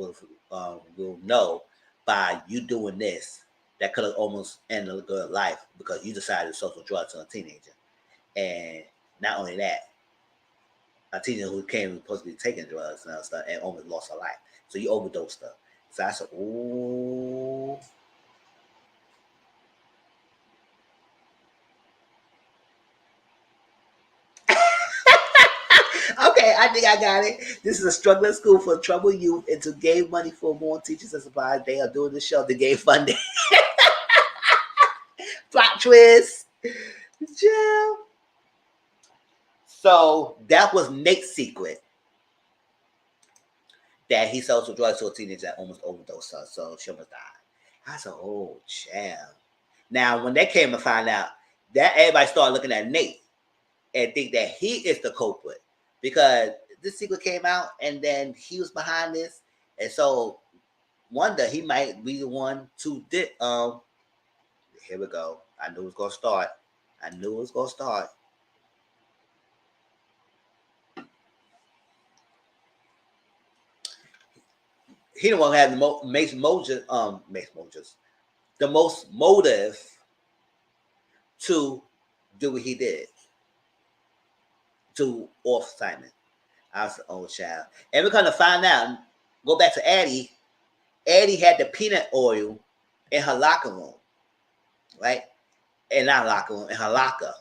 will know by you doing this that could have almost ended a good life because you decided to sell some drugs to a teenager. And not only that, a teenager who came supposed to be taking drugs and stuff and almost lost her life. So you overdosed her. So I said, ooh. Okay, I think I got it. This is a struggling school for troubled youth and to gain money for more teachers and supplies. They are doing the show to gain funding. Plot twist. Yeah. So that was Nate's secret. That he sold some drugs to a teenager that almost overdosed her. So she almost died. I said, oh, champ. Now, when they came to find out, that everybody started looking at Nate and think that he is the culprit because this secret came out and then he was behind this. And so wonder he might be the one to did here we go. I knew it was gonna start. I knew it was gonna start. He the one who had the the most motive to do what he did to off Simon. I was an old child, and we're gonna find out. Go back to Addie. Addie had the peanut oil in her locker room, right? And not locker room, in her locker.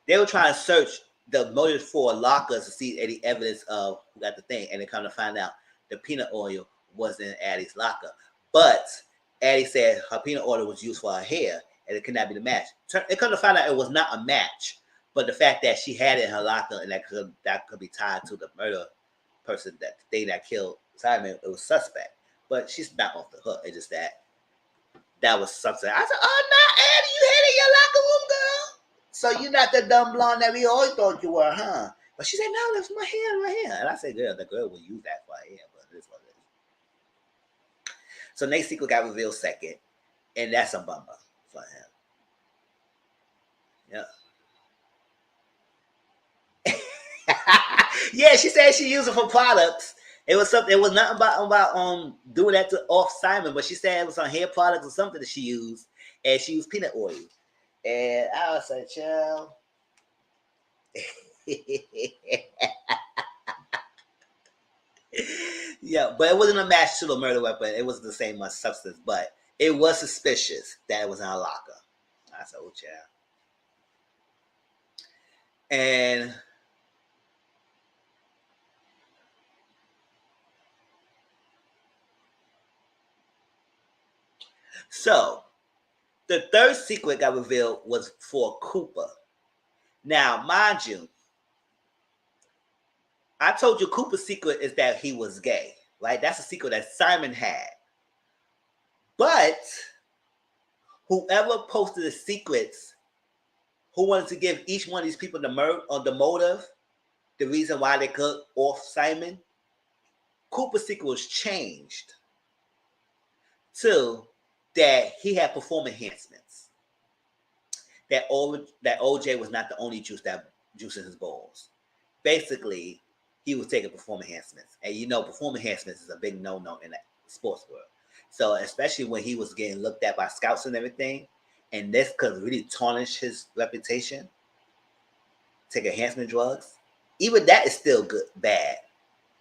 They were trying to search the motive for lockers to see any evidence of who got the thing, and they come to find out the peanut oil was in Addie's locker. But Addie said her peanut oil was used for her hair, and it could not be the match. It come to find out it was not a match, but the fact that she had it in her locker and that could be tied to the murder person, that the thing that killed Simon, it was suspect. But she's not off the hook. It's just that was something. I said, "Oh no, Addie, you had it in your locker room, girl. So you're not the dumb blonde that we always thought you were, huh?" But she said, "No, that's my hair. And I said, "Girl, the girl will use that for her hair, but this was it." So Nate's secret got revealed second, and that's a bummer for him. Yeah. Yeah, she said she used it for products. It was something. It was nothing about doing that to off Simon, but she said it was on hair products or something that she used, and she used peanut oil. And I was like, "Child." Yeah, but it wasn't a match to the murder weapon. It was the same much substance, but it was suspicious that it was in a locker. I said, "Oh, child." And so the third secret got revealed was for Cooper. Now, mind you, I told you Cooper's secret is that he was gay, right? That's a secret that Simon had. But whoever posted the secrets, who wanted to give each one of these people the motive, the reason why they could off Simon, Cooper's secret was changed to that he had perform enhancements. That OJ was not the only juice in his balls. Basically, he was taking perform enhancements, and perform enhancements is a big no-no in the sports world. So especially when he was getting looked at by scouts and everything, and this could really tarnish his reputation. Take enhancement drugs, even that is still bad.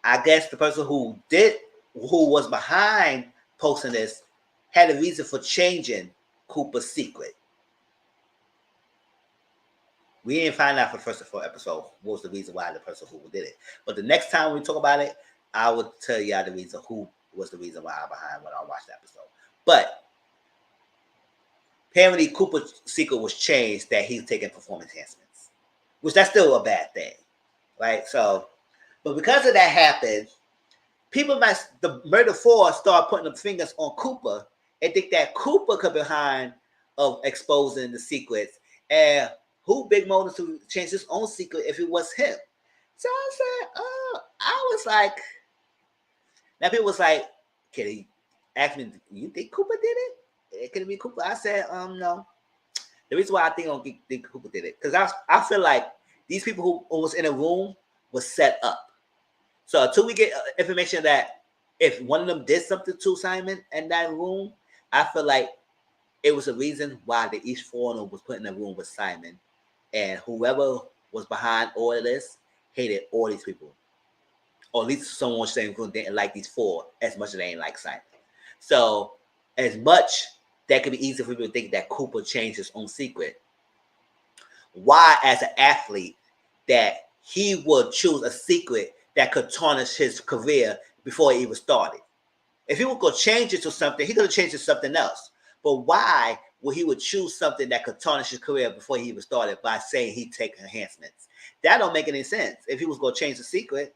I guess the person who was behind posting this, had a reason for changing Cooper's secret. We didn't find out for the first 4 episodes what was the reason why the person who did it. But the next time we talk about it, I will tell y'all the reason who was the reason why behind when I watched the episode. But apparently Cooper's secret was changed that he's taking performance enhancements, which that's still a bad thing, right? So, but because of that happened, the murder force start putting the fingers on Cooper and think that Cooper could be behind of exposing the secrets, and who big motive to change his own secret if it was him. So I said, I was like, now people was like, can he ask me, you think Cooper did it? Could it be Cooper? I said, no. The reason why I think Cooper did it, because I feel like these people who was in a room was set up. So until we get information that if one of them did something to Simon in that room, I feel like it was a reason why the each foreigner was put in a room with Simon, and whoever was behind all of this hated all these people, or at least someone saying who didn't like these 4 as much as they ain't like Simon. So as much that could be easy for people to think that Cooper changed his own secret, why as an athlete that he would choose a secret that could tarnish his career before he even started? If he would go change it to something, he could have changed it to something else. But why would he would choose something that could tarnish his career before he even started by saying he'd take enhancements? That don't make any sense. If he was going to change the secret,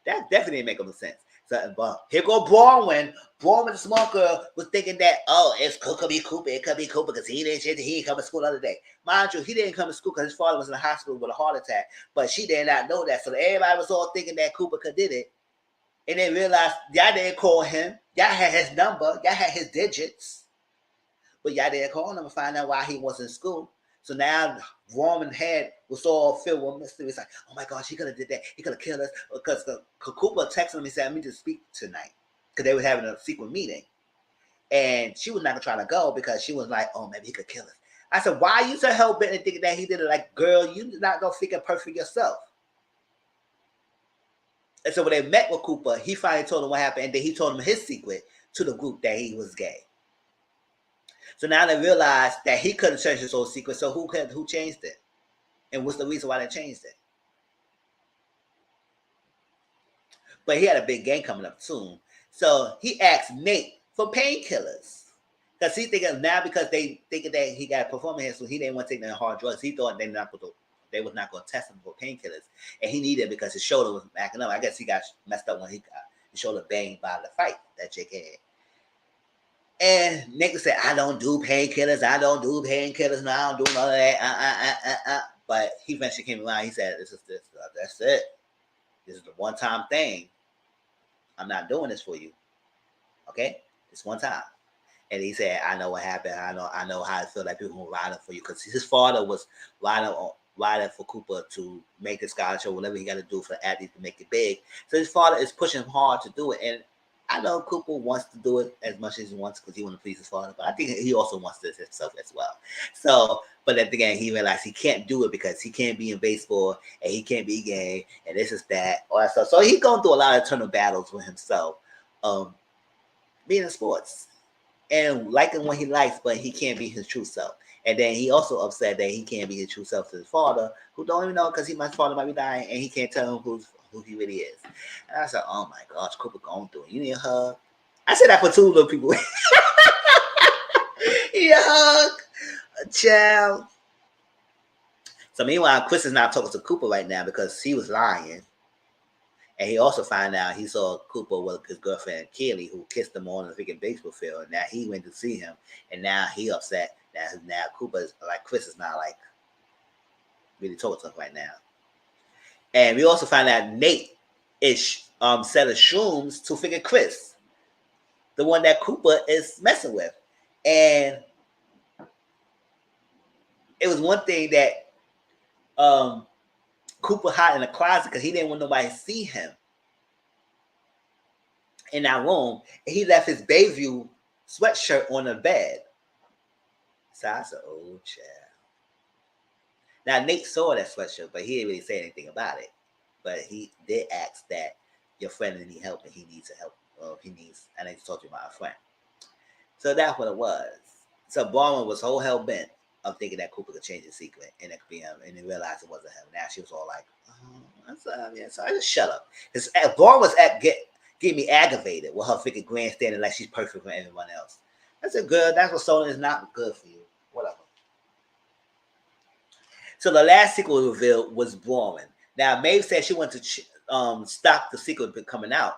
that definitely didn't make any sense. So, here go Bronwyn. Bronwyn, the small girl, was thinking that, it could be Cooper. It could be Cooper because he didn't come to school the other day. Mind you, he didn't come to school because his father was in the hospital with a heart attack. But she did not know that. So everybody was all thinking that Cooper did it. And then realized y'all didn't call him. Y'all had his number. Y'all had his digits. But y'all didn't call him and find out why he wasn't in school. So now Roman head was all filled with mystery. It's like, oh my gosh, he could have did that. He could have killed us. Because Cooper texted him and said, I need to speak tonight. Because they were having a secret meeting. And she was not going to try to go because she was like, oh, maybe he could kill us. I said, why are you so hell-bent and thinking that he did it? Like, girl, you not going to figure perfect yourself. And so when they met with Cooper, he finally told him what happened. And then he told him his secret to the group that he was gay. So now they realized that he couldn't change his own secret. So who changed it? And what's the reason why they changed it? But he had a big game coming up soon. So he asked Nate for painkillers. Because he thinking now because they thinking that he got performing here, so he didn't want to take any hard drugs. He thought they was not going to test him for painkillers. And he needed it because his shoulder was acting up. I guess he got messed up when he got his shoulder banged by the fight that Jake had. And Nick said, I don't do painkillers. I don't do painkillers. No, I don't do none of that. But he eventually came around. He said, that's it. This is the one-time thing. I'm not doing this for you. Okay? It's one time. And he said, I know what happened. I know how it feel like people were riding for you. Because his father was riding for Cooper to make the scholarship, whatever he got to do for the athletes to make it big. So his father is pushing him hard to do it. And I know Cooper wants to do it as much as he wants because he wants to please his father, but I think he also wants this himself as well. So, but at the end, he realized he can't do it because he can't be in baseball and he can't be gay and this is that, all that stuff. So he's going through a lot of internal battles with himself, being in sports and liking what he likes, but he can't be his true self. And then he also upset that he can't be his true self to his father, who don't even know because his father might be dying and he can't tell him who he really is. And I said, oh my gosh, Cooper going through it. You need a hug? I said that for two little people. You need a hug? A child. So meanwhile, Chris is not talking to Cooper right now because he was lying. And he also found out he saw Cooper with his girlfriend, Kelly, who kissed him on the freaking baseball field. And now he went to see him. And now he upset. Now Cooper's like, Chris is not like really talking to him right now. And we also find out Nate is selling shrooms to figure Chris, the one that Cooper is messing with. And it was one thing that Cooper hid in the closet because he didn't want nobody to see him in that room. And he left his Bayview sweatshirt on the bed. So I said, oh, child. Now, Nate saw that sweatshirt, but he didn't really say anything about it. But he did ask that your friend need help and he needs help. I need to talk to you about a friend. So that's what it was. So Barman was whole hell bent of thinking that Cooper could change his secret and it could be him, and he realized it wasn't him. Now she was all like, oh, that's yeah. So I just shut up. Because Barman was getting me aggravated with her freaking grandstanding like she's perfect for everyone else. I said, good. That's what Solon is not good for you. Whatever. So the last secret revealed was Borman. Now, Maeve said she wanted to stop the secret from coming out,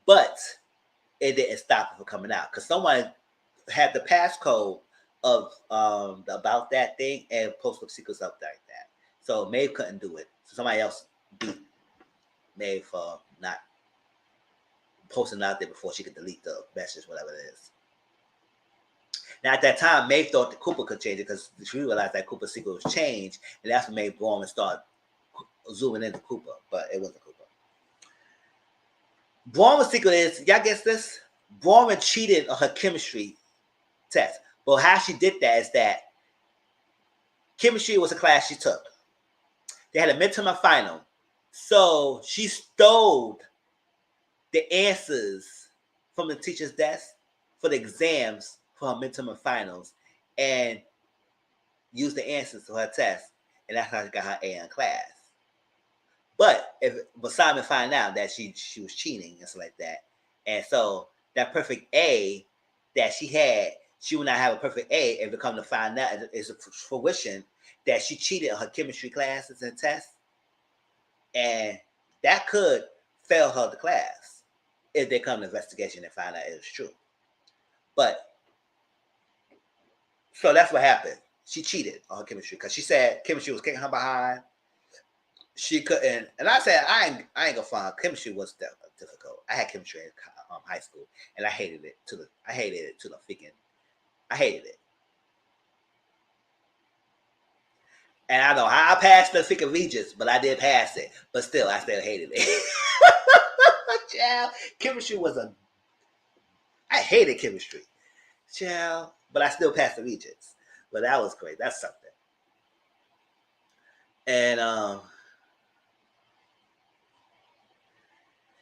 but it didn't stop it from coming out because someone had the passcode of about that thing and posted secrets up like that. So Maeve couldn't do it. So somebody else beat Maeve for not posting out there before she could delete the message, whatever it is. Now, at that time, Maeve thought that Cooper could change it because she realized that Cooper's secret was changed, and that's when Maeve Borman started zooming into Cooper, but it wasn't Cooper. Borman's secret is, y'all guess this? Borman cheated on her chemistry test. But how she did that is that chemistry was a class she took. They had a midterm and final. So she stole the answers from the teacher's desk for the exams for her midterm and finals and used the answers to her test. And that's how she got her A in class. But Simon found out that she was cheating and stuff like that. And so that perfect A that she had, she would not have a perfect A if it come to find out is a fruition that she cheated on her chemistry classes and tests. And that could fail her the class if they come to investigation and find out it was true. But so that's what happened. She cheated on her chemistry because she said chemistry was kicking her behind. She couldn't, and I said I ain't gonna find chemistry was difficult. I had chemistry in high school, and I hated it to the freaking. I hated it. And I know how I passed the freaking Regents, but I did pass it. But still, I still hated it. Child, chemistry was a. I hated chemistry. Child, but I still passed the Regents. But that was great. That's something. And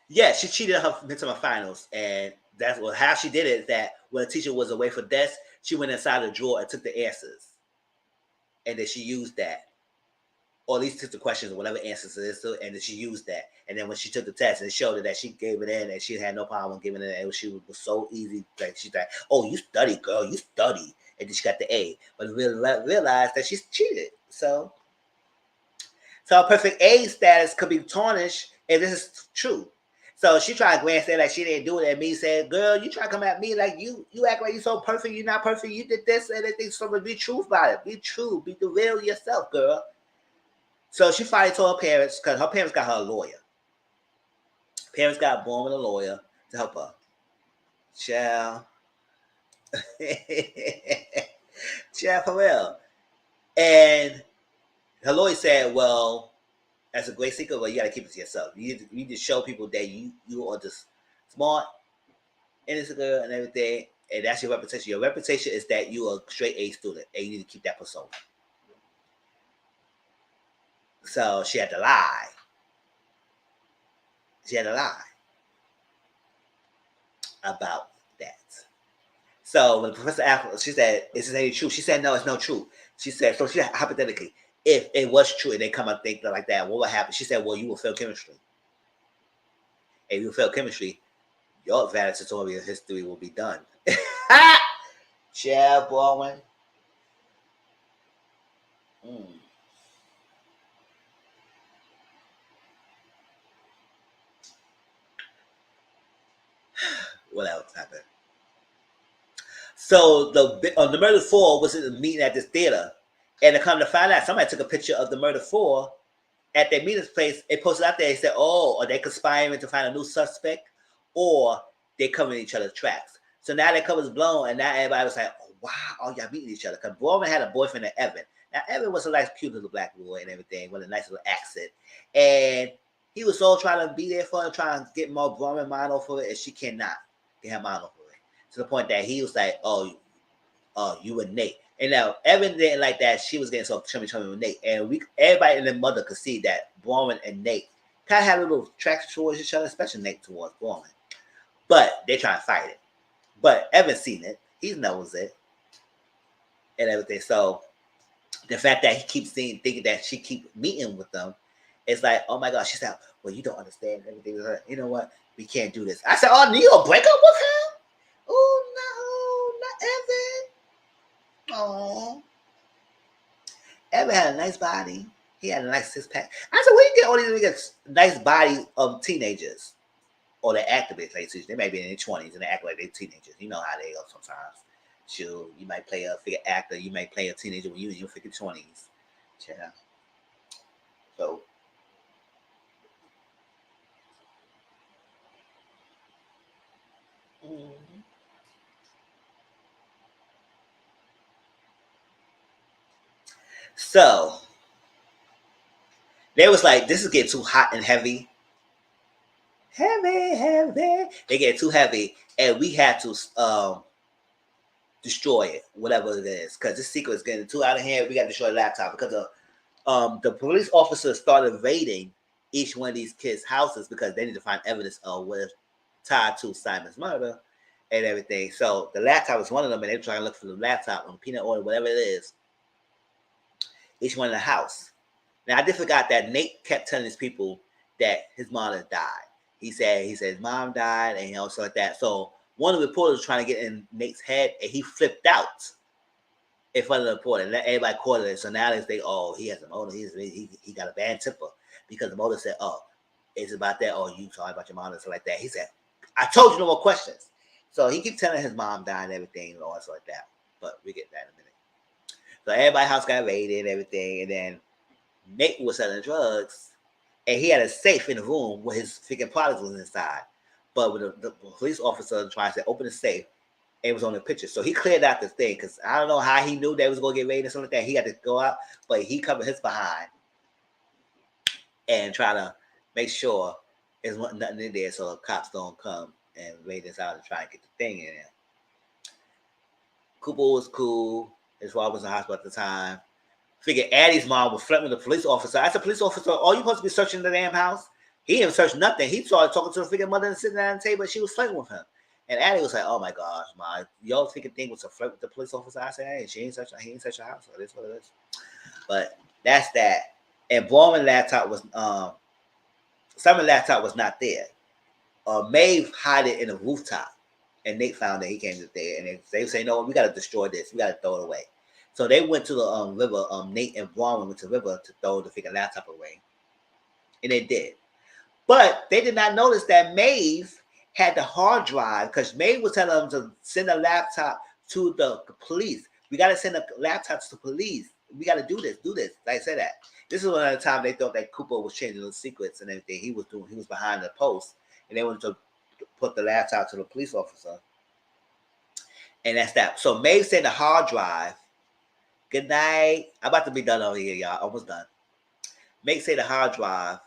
yeah, she cheated her midterm finals, and that's what how she did it. Is that when the teacher was away for desk, she went inside the drawer and took the answers, and then she used that, or at least took the questions or whatever answers it is, and then she used that. And then when she took the test, it showed her that she gave it in, and she had no problem giving it in. And she was so easy. Like she's like, "Oh, you study, girl, you study," and then she got the A. But realized that she's cheated. So a perfect A status could be tarnished if this is true. So she tried to glance at like she didn't do it, and me said, "Girl, you try to come at me like you act like you so perfect. You're not perfect. You did this and everything. So be true about it. Be true. Be the real yourself, girl." So she finally told her parents because her parents got her a lawyer. Parents got born with a lawyer to help her. Child, child for real. And her lawyer said, "Well, as a great secret, well, you got to keep it to yourself. You need to show people that you are just smart, innocent girl, and everything, and that's your reputation. Your reputation is that you are a straight A student, and you need to keep that persona." So she had to lie. She had to lie about that. So when the professor asked her, she said, "Is this any truth?" She said, "No, it's no truth." She said, "So she hypothetically, if it was true and they come up thinking like that, what would happen?" She said, "Well, you will fail chemistry. If you fail chemistry, your valedictorian history will be done." Chad Baldwin. Mm. What else happened? So the murder four was in the meeting at this theater, and to come to find out, somebody took a picture of the murder four at their meeting place. They posted out there. They said, "Oh, are they conspiring to find a new suspect, or they covering each other's tracks?" So now their cover's blown, and now everybody was like, "Oh wow, oh y'all meeting each other." Because Borman had a boyfriend named Evan. Now Evan was a nice, cute little black boy and everything with a nice little accent, and he was so trying to be there for her, trying to get more Borman mind off of it, and she cannot get her mind off of it to the point that he was like, "Oh, you and Nate." And now Evan didn't like that. She was getting so chummy with Nate, and everybody and their mother could see that Borman and Nate kind of had a little attraction towards each other, especially Nate towards Borman. But they try to fight it. But Evan seen it. He knows it and everything. So the fact that he keeps thinking that she keep meeting with them, it's like, oh my God. She said, "Well, you don't understand everything." You know what? We can't do this. I said, "Oh, Neil, break up with him?" Oh no, not Evan. Oh, Evan had a nice body. He had a nice six pack. I said, "Where you get all these niggas nice body of teenagers?" Or they activate like teenagers. They might be in their 20s and they act like they're teenagers. You know how they are sometimes. Sure, you might play a figure actor. You might play a teenager when you in your figure 20s. Yeah. So, mhm. So they was like, "This is getting too hot and heavy. Heavy. They get too heavy, and we had to destroy it, whatever it is, because this secret is getting too out of hand. We got to destroy the laptop because the police officers started raiding each one of these kids' houses because they need to find evidence of what is tied to Simon's murder and everything. So the laptop was one of them, and they were trying to look for the laptop on peanut oil, whatever it is, each one in the house. Now I did forgot that Nate kept telling his people that his mom had died. He said his mom died, and also like that. So one of the reporters was trying to get in Nate's head, and he flipped out in front of the reporter, and let everybody caught it. So now they say, "Oh, he has a motive. He got a bad temper," because the motive said, "Oh, it's about that. Oh, you talking about your mom and stuff like that." He said, "I told you no more questions." So he keeps telling his mom died and everything and all stuff like that. But we get that in a minute. So everybody's house got raided and everything, and then Nate was selling drugs, and he had a safe in the room where his freaking products was inside. But when the police officer tried to open the safe, It was on the picture. So he cleared out the thing because I don't know how he knew they was going to get raided or something like that. He had to go out, but he covered his behind and try to make sure there's nothing in there so the cops don't come and raid us out and try and get the thing in there. Cooper was cool. His wife was in the hospital at the time. Figured Addie's mom was flirting with the police officer. I said, police officer, are you supposed to be searching the damn house? He didn't search nothing. He started talking to the freaking mother and sitting down at the table, and she was flirting with him. And Addie was like, oh my gosh, my y'all freaking thing was to flirt with the police officer. I said, hey, he ain't search your house. So that's what it is. But that's that. And Borman laptop was Summer laptop was not there. Maeve hid it in a rooftop. And Nate found that he came to there, and they say, no, we got to destroy this. We got to throw it away. So they went to the river. Nate and Braun went to the river to throw the freaking laptop away. And they did. But they did not notice that Maeve had the hard drive because Maeve was telling them to send a laptop to the police. We got to send a laptop to the police. We got to do this. Like I said that. This is one of the time they thought that Cooper was changing the secrets and everything. He was behind the post. And they wanted to put the laptop to the police officer. And that's that. So Maeve sent the hard drive. Good night. I'm about to be done over here, y'all. Almost done. Maeve sent the hard drive.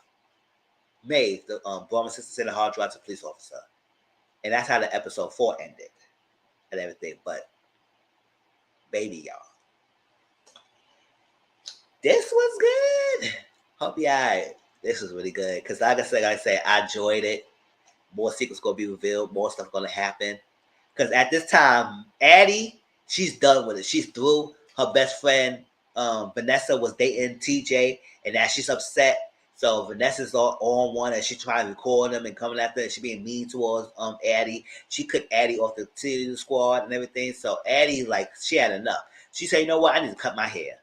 Maeve, the Brahma sister, sent the hard drive to the police officer. And that's how the episode 4 ended. And everything. But, baby, y'all. This was good. Hope y'all. This was really good. Because like I said, I enjoyed it. More secrets going to be revealed. More stuff going to happen. Because at this time, Addie, she's done with it. She's through. Her best friend, Vanessa, was dating TJ. And now she's upset. So Vanessa's on one and she's trying to record him and coming after her. She being mean towards Addie. She cut Addie off the TV squad and everything. So Addie, like, she had enough. She said, you know what? I need to cut my hair.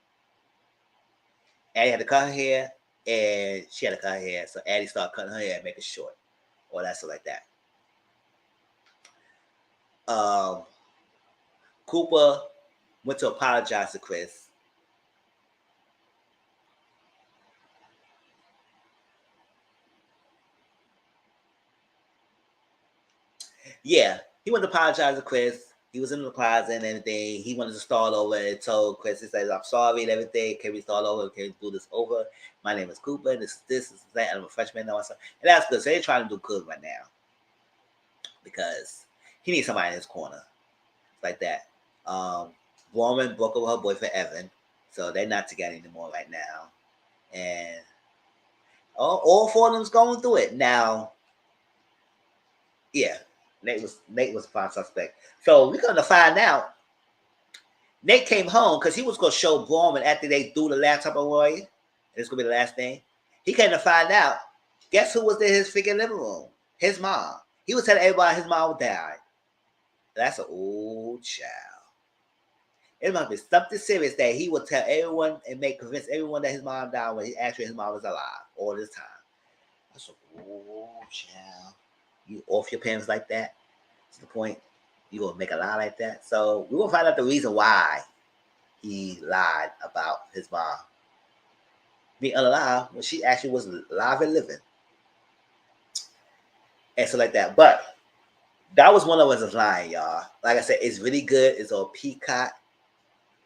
Addie had to cut her hair. And she had to cut her hair. So Addie started cutting her hair and making it short. Or that stuff like that. Cooper went to apologize to Chris. Yeah, he went to apologize to Chris. He was in the closet and everything. He wanted to start over and told Chris, he says, I'm sorry and everything. Can we start over? Can we do this over? My name is Cooper. This is that. I'm a freshman now. And that's good. So they're trying to do good right now. Because he needs somebody in his corner. Like that. Woman broke up with her boyfriend, Evan. So they're not together anymore right now. And all 4 of them's going through it. Now, yeah. Nate was a prime suspect. So we're going to find out. Nate came home because he was going to show Borman after they threw the laptop away. And it's going to be the last thing. He came to find out. Guess who was in his freaking living room? His mom. He was telling everybody his mom died. That's an old child. It must be something serious that he would tell everyone and convince everyone that his mom died when his mom was alive all this time. That's an old child. You off your parents like that, to the point you gonna make a lie like that. So we're gonna find out the reason why he lied about his mom being alive when she actually was alive and living, and so like that. But that was one of us lying, y'all. Like I said, it's really good. It's on Peacock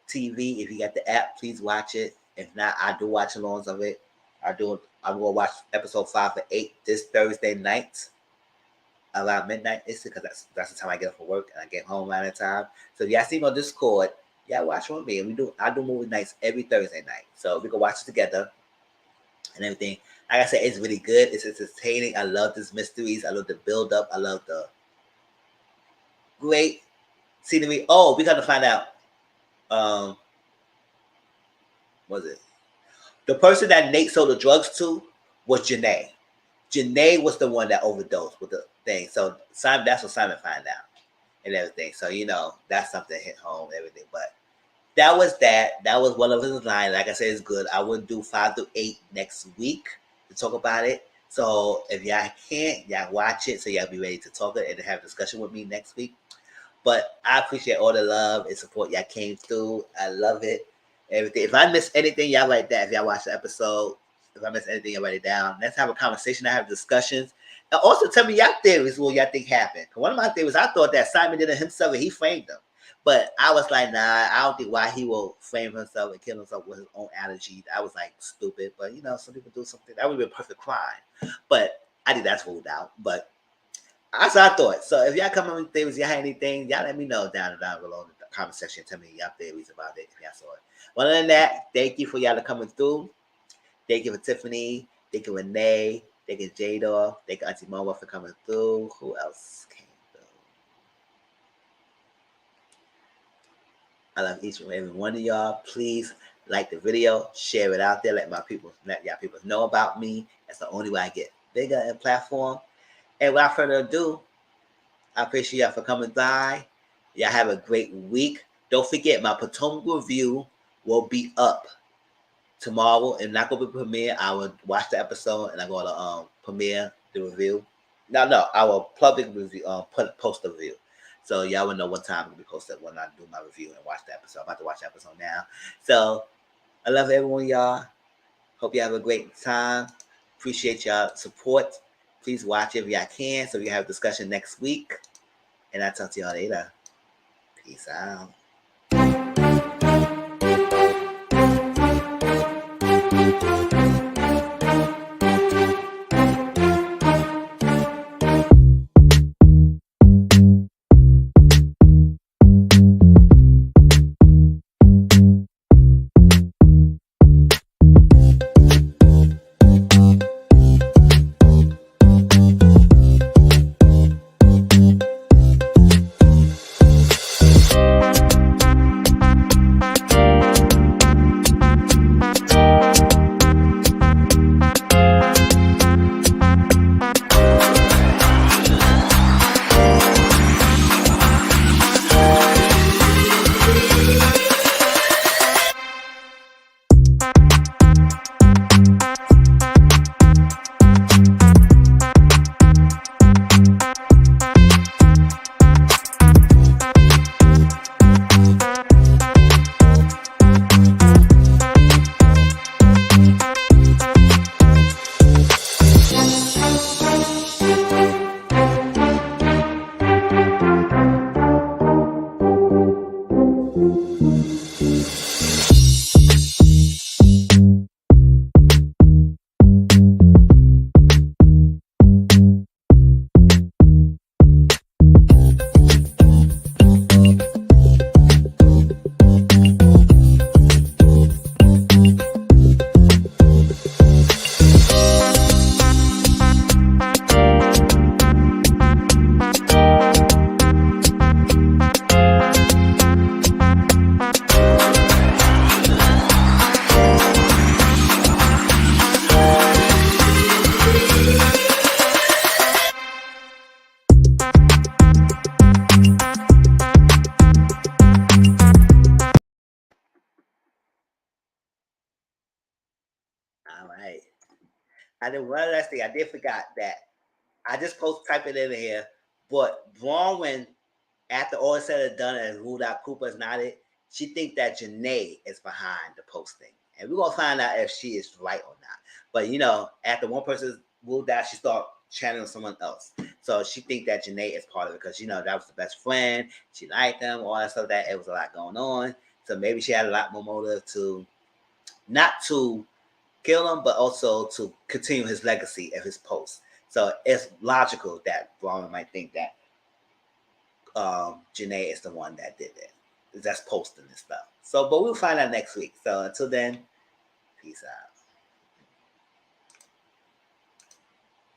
TV. If you got the app, please watch it. If not, I do watch alongs of it. I'm gonna watch episode 5 or 8 this Thursday night. Around midnight. It's because that's the time I get up from work and I get home around that time. So if y'all see me on Discord, y'all watch with me. And I do movie nights every Thursday night. So we can watch it together and everything. Like I said, it's really good. It's entertaining. I love these mysteries. I love the build up. I love the great scenery. Oh, we're gonna find out. What was it? The person that Nate sold the drugs to was Janae. Janae was the one that overdosed with the thing. So that's what Simon found out and everything. So, that's something that hit home, everything. But that was that. That was one of his lines. Like I said, it's good. I will do 5 to 8 next week to talk about it. So if y'all can't, y'all watch it. So y'all be ready to talk it and have a discussion with me next week. But I appreciate all the love and support y'all came through. I love it. Everything. If I miss anything, y'all like that. If y'all watch the episode, If I miss anything, I write it down. Let's have a conversation. I have discussions. And also tell me your theories, what y'all think happened. One of my theories, I thought that Simon did it himself and he framed him. But I was like, nah, I don't think why he will frame himself and kill himself with his own allergy. I was like, stupid. But, some people do something. That would be a perfect crime. But I think that's ruled out. But that's what I thought. So if y'all come up with theories, y'all have anything, y'all let me know down below in the comment section. Tell me y'all theories about it if y'all saw it. Well, other than that, thank you for y'all coming through. Thank you for Tiffany. Thank you Renee. Thank you Jada. Thank you Auntie Mama for coming through. Who else came through? I love each and every one of y'all. Please like the video, share it out there, let y'all people know about me. That's the only way I get bigger in platform. And without further ado, I appreciate y'all for coming by. Y'all have a great week. Don't forget, my Potomac review will be up tomorrow. And not going to be premiere. I will watch the episode and I'm going to premiere the review. No, I will public review, post the review. So y'all will know what time it will be posted when I do my review and watch the episode. I'm about to watch the episode now. So I love everyone, y'all. Hope you have a great time. Appreciate y'all support. Please watch it if y'all can so we can have a discussion next week. And I'll talk to y'all later. Peace out. All right. And then one last thing, I did forgot that I just type it in here, but Bronwyn, after all is said and done and ruled out Cooper is not it, she thinks that Janae is behind the posting. And we're going to find out if she is right or not. But, after one person ruled out, she started channeling someone else. So she thinks that Janae is part of it because, that was the best friend. She liked them, all that stuff. That it was a lot going on. So maybe she had a lot more motive to, not to kill him, but also to continue his legacy of his post. So it's logical that Bronwyn might think that Janae is the one that did it. That's posting and stuff. So, but we'll find out next week. So until then, peace out.